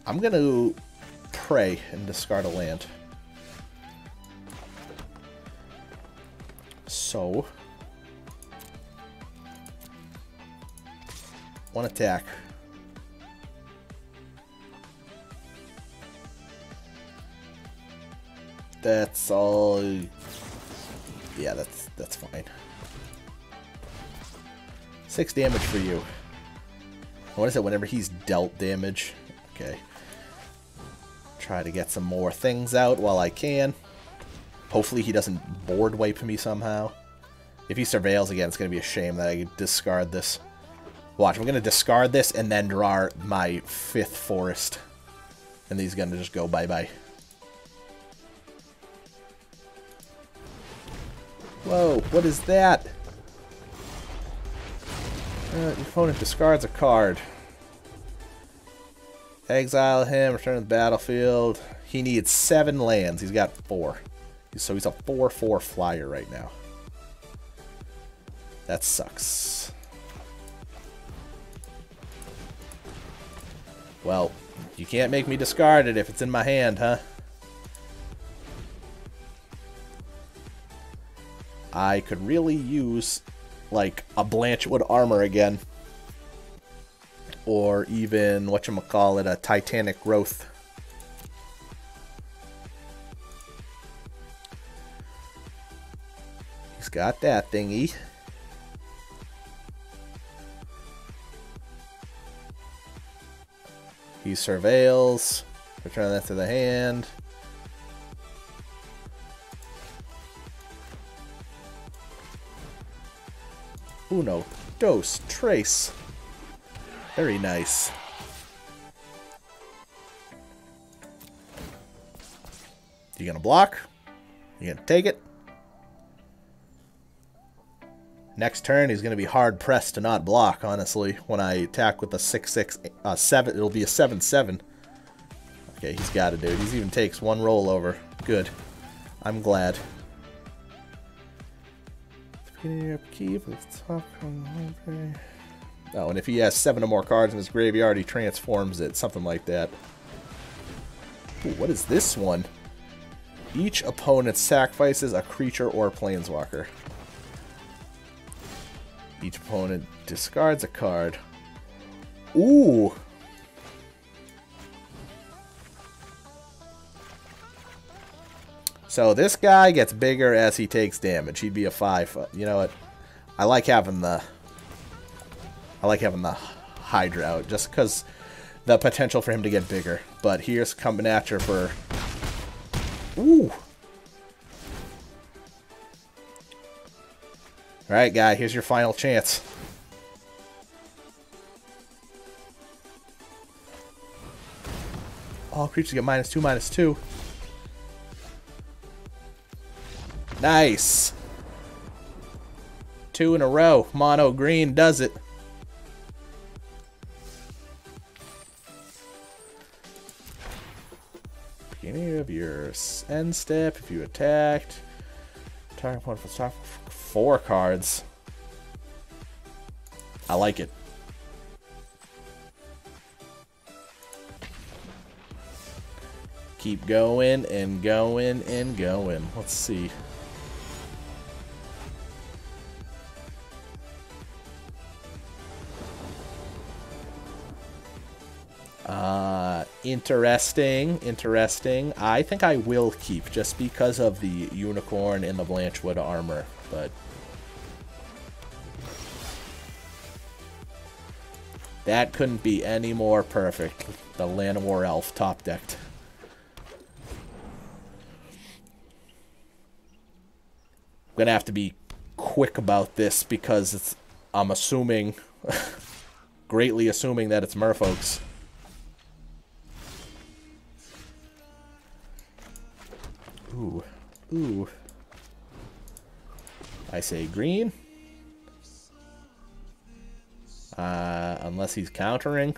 Speaker 1: I'm going to pray and discard a land. So, 1 attack. That's all. Yeah, that's fine. 6 damage for you. What is it? Whenever he's dealt damage. Okay. Try to get some more things out while I can. Hopefully he doesn't board wipe me somehow. If he surveils again, it's going to be a shame that I discard this. Watch, I'm going to discard this and then draw my 5th forest. And he's going to just go bye-bye. Whoa, what is that? Your opponent discards a card. Exile him, return to the battlefield. He needs 7 lands. He's got 4. So he's a 4/4 flyer right now. That sucks. Well, you can't make me discard it if it's in my hand, huh? I could really use, like, a Blanchwood Armor again. Or even, whatchamacallit, a Titanic Growth. He's got that thingy. He surveils. Return that to the hand. Uno, dos, tres. Very nice. You gonna block? You gonna take it? Next turn, he's gonna be hard pressed to not block, honestly. When I attack with a 6/6, 7, it'll be a 7/7. Okay, he's got it, dude. He even takes one rollover. Good. I'm glad. Keep. Oh, and if he has 7 or more cards in his graveyard, he transforms it. Something like that. Ooh, what is this one? Each opponent sacrifices a creature or planeswalker. Each opponent discards a card. Ooh! So this guy gets bigger as he takes damage. He'd be a 5. You know what? I like having the Hydra out just because the potential for him to get bigger. But here's coming at you for. Ooh. All right, guy. Here's your final chance. All creatures get -2/-2. Nice. 2 in a row. Mono green does it. Beginning of your end step, if you attacked. Target opponent for top 4 cards. I like it. Keep going and going and going. Let's see. Interesting. I think I will keep just because of the unicorn and the Blanchwood armor, but that couldn't be any more perfect. The Llanowar Elf top decked. I'm gonna have to be quick about this because I'm assuming, greatly assuming that it's merfolks. Ooh. I say green. Unless he's countering.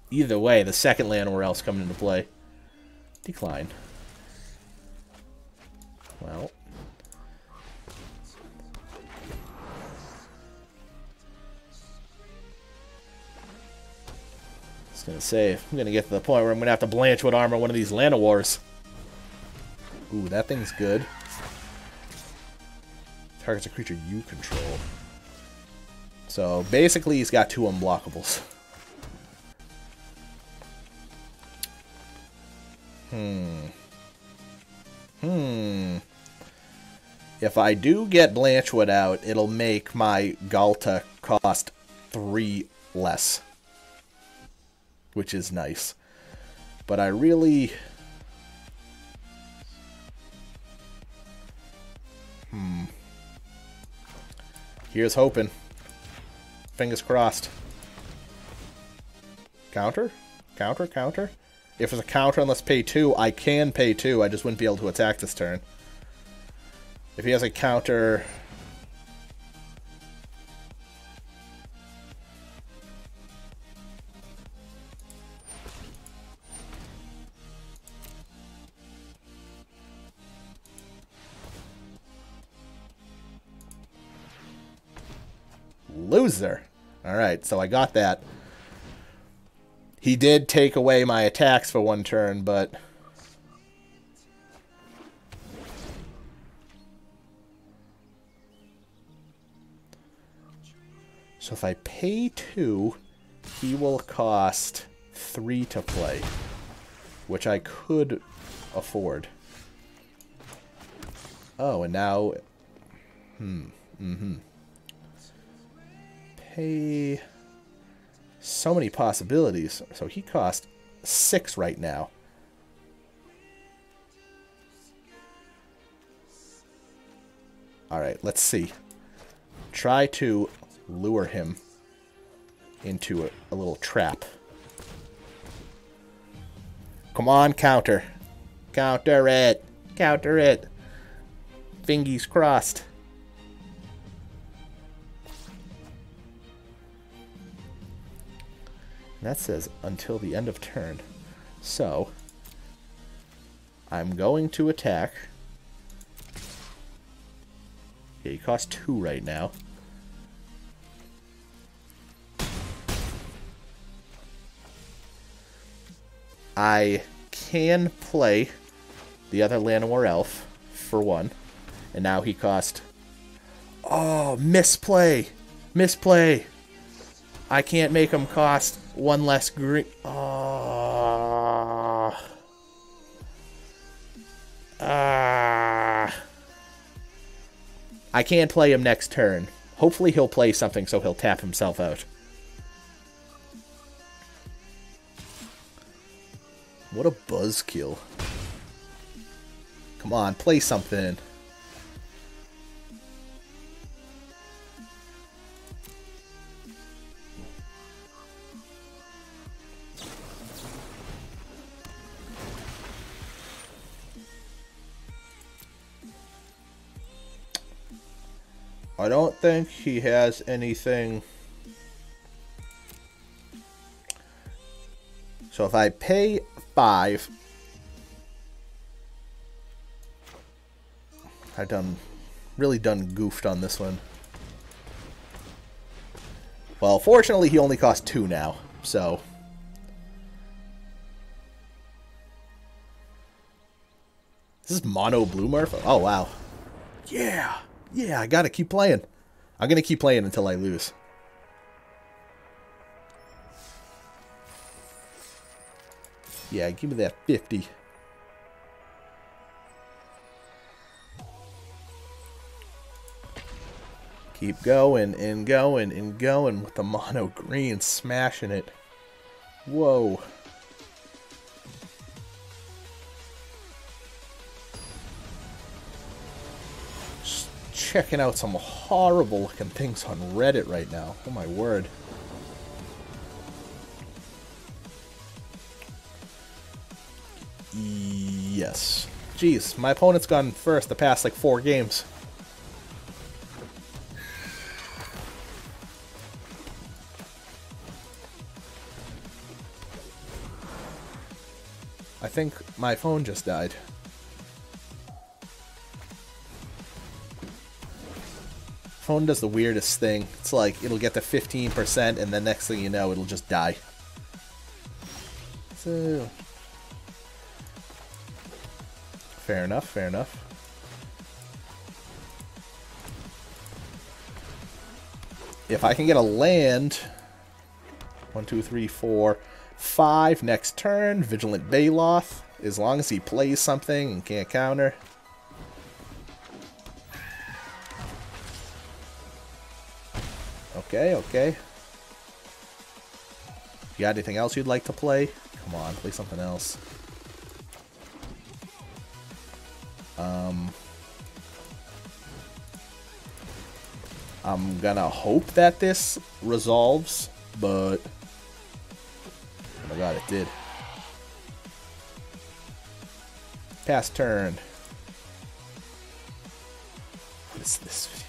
Speaker 1: Either way, the second Llanowar Elf's coming into play. Decline. Well. I was gonna say, I'm gonna get to the point where I'm gonna have to Blanchwood armor one of these Llanowars. Ooh, that thing's good. Targets a creature you control. So, basically, he's got 2 unblockables. If I do get Blanchwood out, it'll make my Ghalta cost 3 less. Which is nice. But I really... Here's hoping. Fingers crossed. Counter? Counter? If there's a counter, unless pay 2, I can pay 2. I just wouldn't be able to attack this turn. If he has a counter... Loser. Alright, so I got that. He did take away my attacks for 1 turn, but... So if I pay 2, he will cost 3 to play. Which I could afford. Oh, and now... Pay So many possibilities. So he cost 6 right now. Alright, let's see. Try to lure him into a little trap. Come on, counter. Counter it. Counter it. Fingies crossed. And that says until the end of turn. So, I'm going to attack. Yeah, he costs 2 right now. I can play the other Llanowar Elf for 1. And now he cost... Oh, misplay! Misplay! I can't make him cost 1 less green... Oh... I can't play him next turn. Hopefully he'll play something so he'll tap himself out. What a buzzkill. Come on, play something. I don't think he has anything. So if I pay 5, I've really done goofed on this one. Well, fortunately he only costs 2 now, so. This is mono blue Murph? Oh wow. Yeah. Yeah, I gotta keep playing. I'm gonna keep playing until I lose. Yeah, give me that 50. Keep going and going and going with the mono green, smashing it. Whoa. Checking out some horrible looking things on Reddit right now. Oh my word. Yes. Jeez, my opponent's gone first the past like 4 games. I think my phone just died. Phone does the weirdest thing. It's like it'll get to 15% and then next thing you know it'll just die. So fair enough, fair enough. If I can get a land, 1, 2, 3, 4, 5 next turn, Vigilant Baloth, as long as he plays something and can't counter. Okay, okay. You got anything else you'd like to play? Come on, play something else. I'm gonna hope that this resolves, but... Oh my god, it did. Pass turn. What is this video?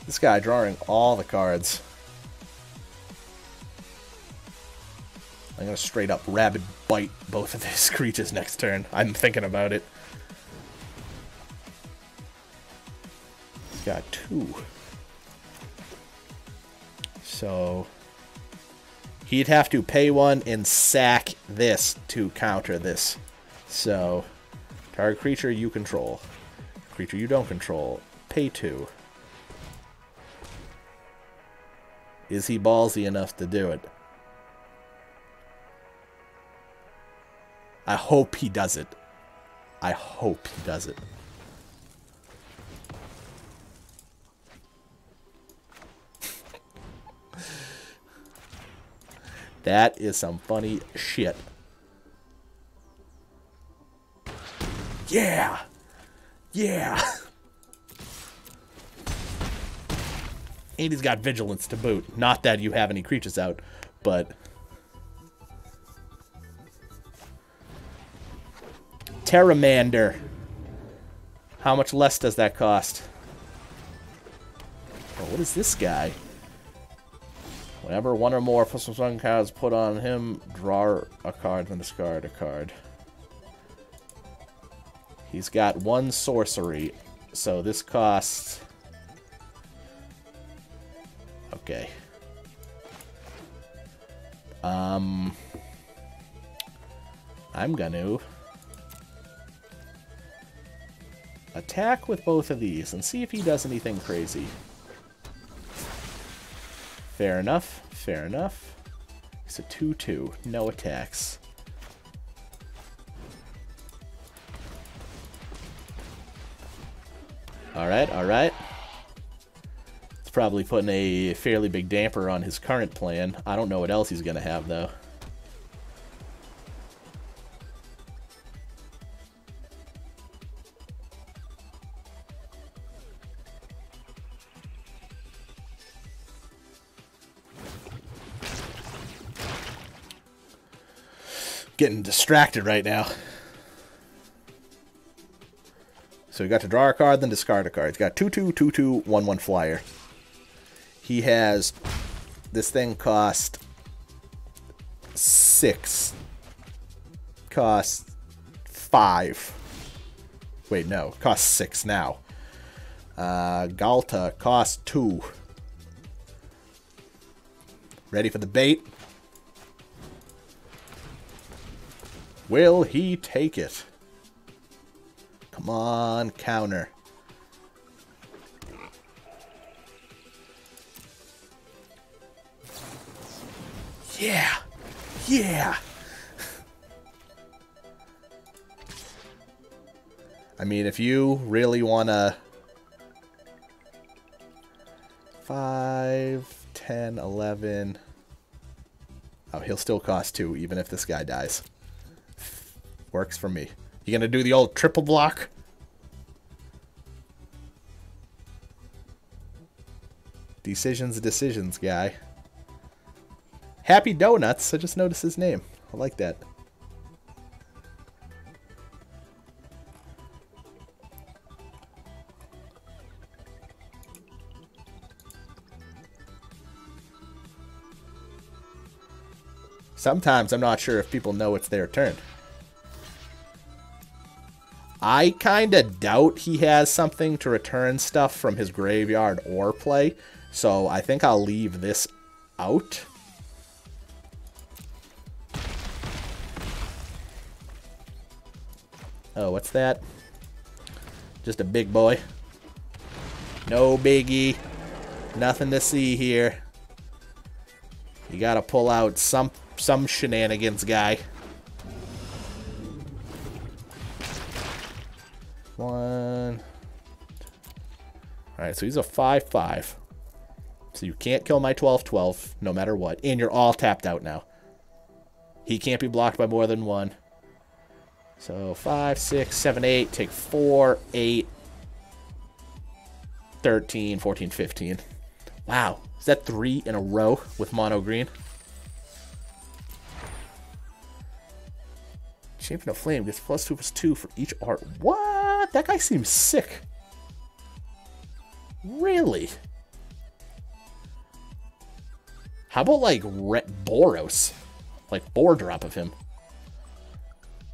Speaker 1: This guy drawing all the cards. I'm gonna straight up rabid bite both of these creatures next turn. I'm thinking about it. He's got 2. So he'd have to pay 1 and sack this to counter this. So target creature you control. Creature you don't control. Pay 2. Is he ballsy enough to do it? I hope he does it. I hope he does it. That is some funny shit. Yeah! Yeah! And he's got vigilance to boot. Not that you have any creatures out, but... Terramander. How much less does that cost? Oh, what is this guy? Whenever one or more plus one cards put on him, draw a card, then discard a card. He's got one sorcery, so this costs... Okay. I'm gonna attack with both of these and see if he does anything crazy. Fair enough. Fair enough. It's a 2/2. No attacks. Alright, alright. It's probably putting a fairly big damper on his current plan. I don't know what else he's going to have, though. Getting distracted right now. So we got to draw a card, then discard a card. He's got 2/2, 2/2, 1/1 flyer. He has... This thing cost 6. Cost 5. Wait, no. Costs 6 now. Ghalta costs 2. Ready for the bait? Will he take it? Come on, counter. Yeah! Yeah! I mean, if you really want to... 5, 10, 11... Oh, he'll still cost 2, even if this guy dies. Works for me. You gonna do the old triple block? Decisions, guy. Happy Donuts. I just noticed his name. I like that. Sometimes I'm not sure if people know it's their turn. I kind of doubt he has something to return stuff from his graveyard or play, so I think I'll leave this out. Oh, what's that? Just a big boy. No biggie. Nothing to see here. You gotta pull out some shenanigans, guy. 1. Alright, so he's a 5/5. So you can't kill my 12/12 no matter what. And you're all tapped out now. He can't be blocked by more than one. So 5, 6, 7, 8. Take 4, 8, 13, 14, 15. Wow. Is that 3 in a row with mono green? Champion of Flame gets +2/+2 for each art. What? That guy seems sick. Really? How about, like, Boros? Like, board drop of him.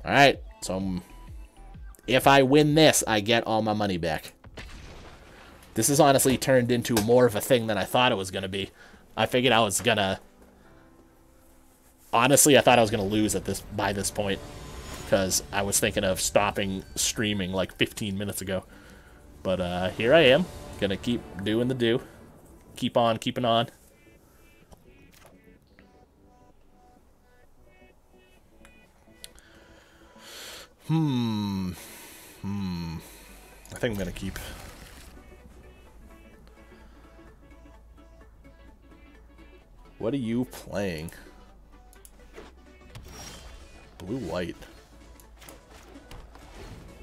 Speaker 1: Alright, so if I win this, I get all my money back. This has honestly turned into more of a thing than I thought it was going to be. I figured I was going to... Honestly, I thought I was going to lose by this point. Because I was thinking of stopping streaming like 15 minutes ago. But here I am. Gonna keep doing the do. Keep on keeping on. I think I'm gonna keep. What are you playing? Blue-white.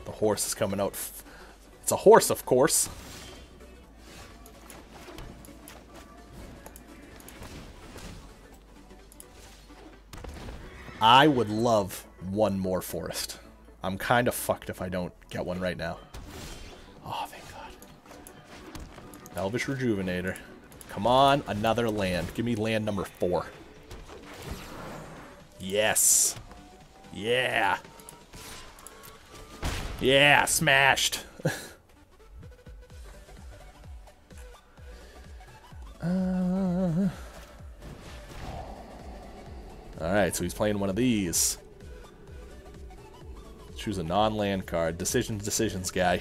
Speaker 1: The horse is coming out. It's a horse, of course. I would love one more forest. I'm kind of fucked if I don't get one right now. Oh, thank God. Elvish Rejuvenator. Come on, another land. Give me land number 4. Yes. Yeah. Yeah, smashed. Alright, so he's playing one of these. Choose a non-land card. Decisions, guy.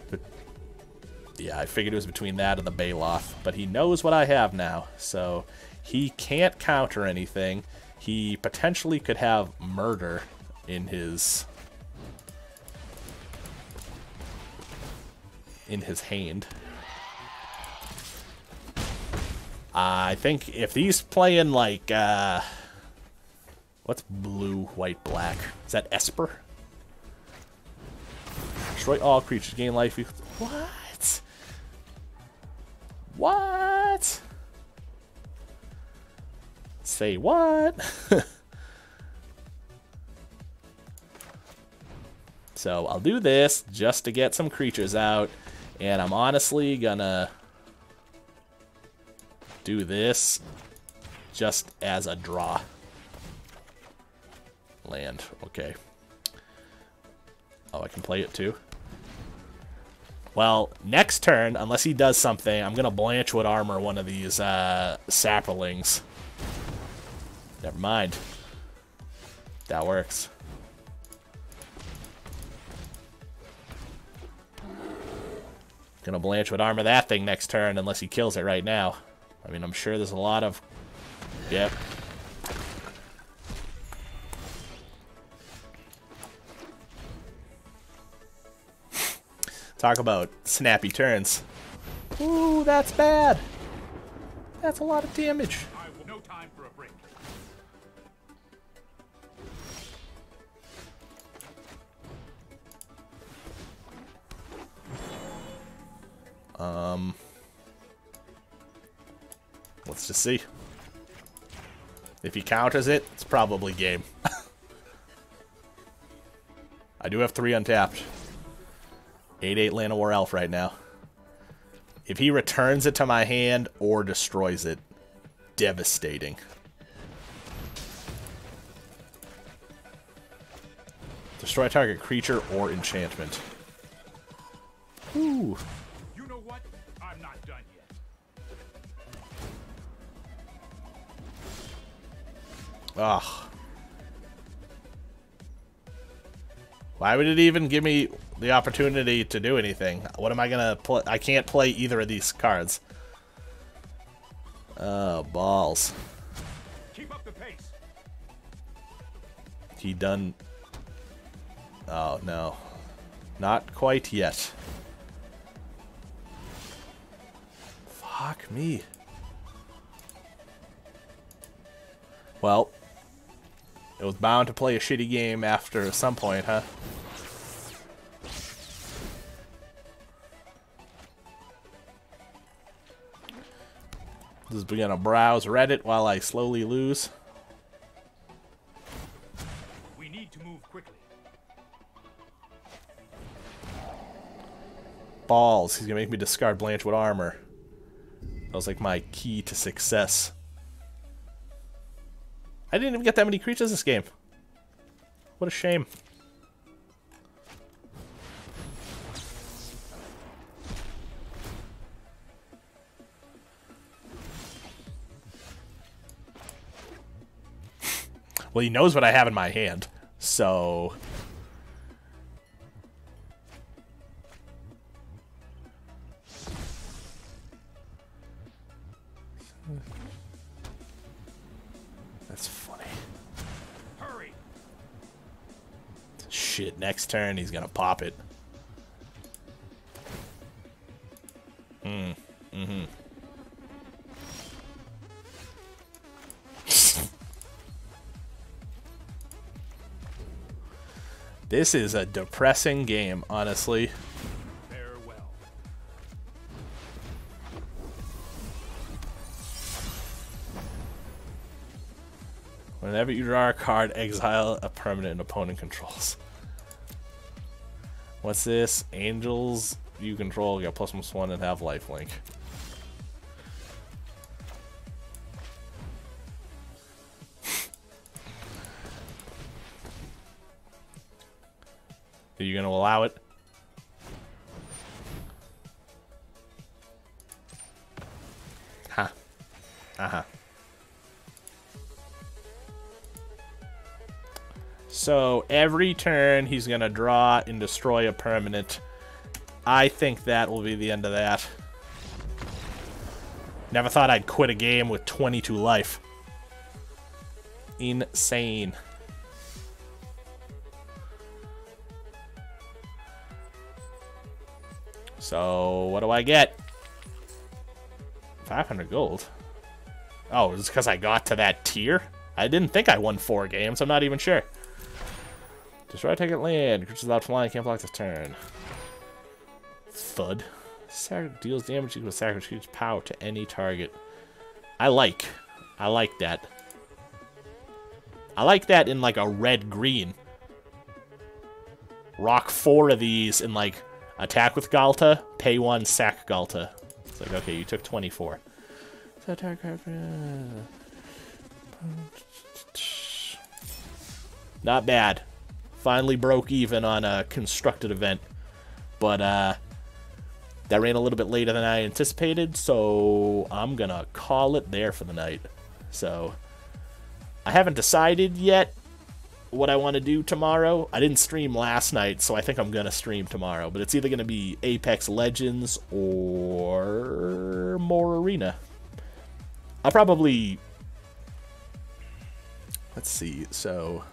Speaker 1: But, yeah, I figured it was between that and the Baloth. But he knows what I have now, so he can't counter anything. He potentially could have murder in his hand. I think if he's playing like what's blue, white, black? Is that Esper? Destroy all creatures, gain life. What? What? Say what? So I'll do this just to get some creatures out, and I'm honestly gonna do this just as a draw. Land, okay. Oh, I can play it too? Well, next turn, unless he does something, I'm gonna Blanchwood Armor one of these saplings. Never mind. That works. Gonna Blanchwood Armor that thing next turn unless he kills it right now. I mean, I'm sure there's a lot of... Yep. Talk about snappy turns. Ooh, that's bad. That's a lot of damage.
Speaker 3: No time for a break.
Speaker 1: Let's just see. If he counters it, it's probably game. I do have 3 untapped. 8/8 Llanowar Elf right now. If he returns it to my hand or destroys it, devastating. Destroy target creature or enchantment. Ooh.
Speaker 3: You know what? I'm not done yet.
Speaker 1: Ugh. Why would it even give me the opportunity to do anything? What am I gonna play? I can't play either of these cards. Oh, balls.
Speaker 3: Keep up the pace.
Speaker 1: He done... Oh, no. Not quite yet. Fuck me. Well, it was bound to play a shitty game after some point, huh? Just gonna browse Reddit while I slowly lose.
Speaker 3: We need to move quickly.
Speaker 1: Balls. He's gonna make me discard Blanchwood Armor. That was like my key to success. I didn't even get that many creatures this game. What a shame. Well, he knows what I have in my hand, so... That's funny.
Speaker 3: Hurry.
Speaker 1: shit, next turn he's gonna pop it. This is a depressing game, honestly.
Speaker 3: Farewell.
Speaker 1: Whenever you draw a card, exile a permanent an opponent controls. What's this? Angels you control get +1/+1 and have lifelink. Are you gonna allow it? Huh. Uh-huh. So every turn he's gonna draw and destroy a permanent. I think that will be the end of that. Never thought I'd quit a game with 22 life. Insane. So what do I get? 500 gold. Oh, it's because I got to that tier? I didn't think I won 4 games. I'm not even sure. Destroy target land. Creatures without flying can't block this turn. Thud. Deals damage equal to sacrifice power to any target. I like that. I like that in like a red-green. Rock 4 of these in like attack with Galta, pay 1, sack Galta. It's like, okay, you took 24. Not bad. Finally broke even on a constructed event. But, that ran a little bit later than I anticipated, so I'm gonna call it there for the night. So, I haven't decided yet what I want to do tomorrow. I didn't stream last night, so I think I'm gonna stream tomorrow. But it's either gonna be Apex Legends or more Arena. I'll probably... Let's see, so...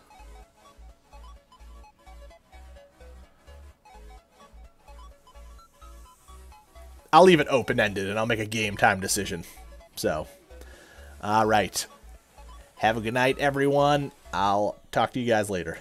Speaker 1: I'll leave it open-ended, and I'll make a game time decision. So, all right. Have a good night, everyone. I'll talk to you guys later.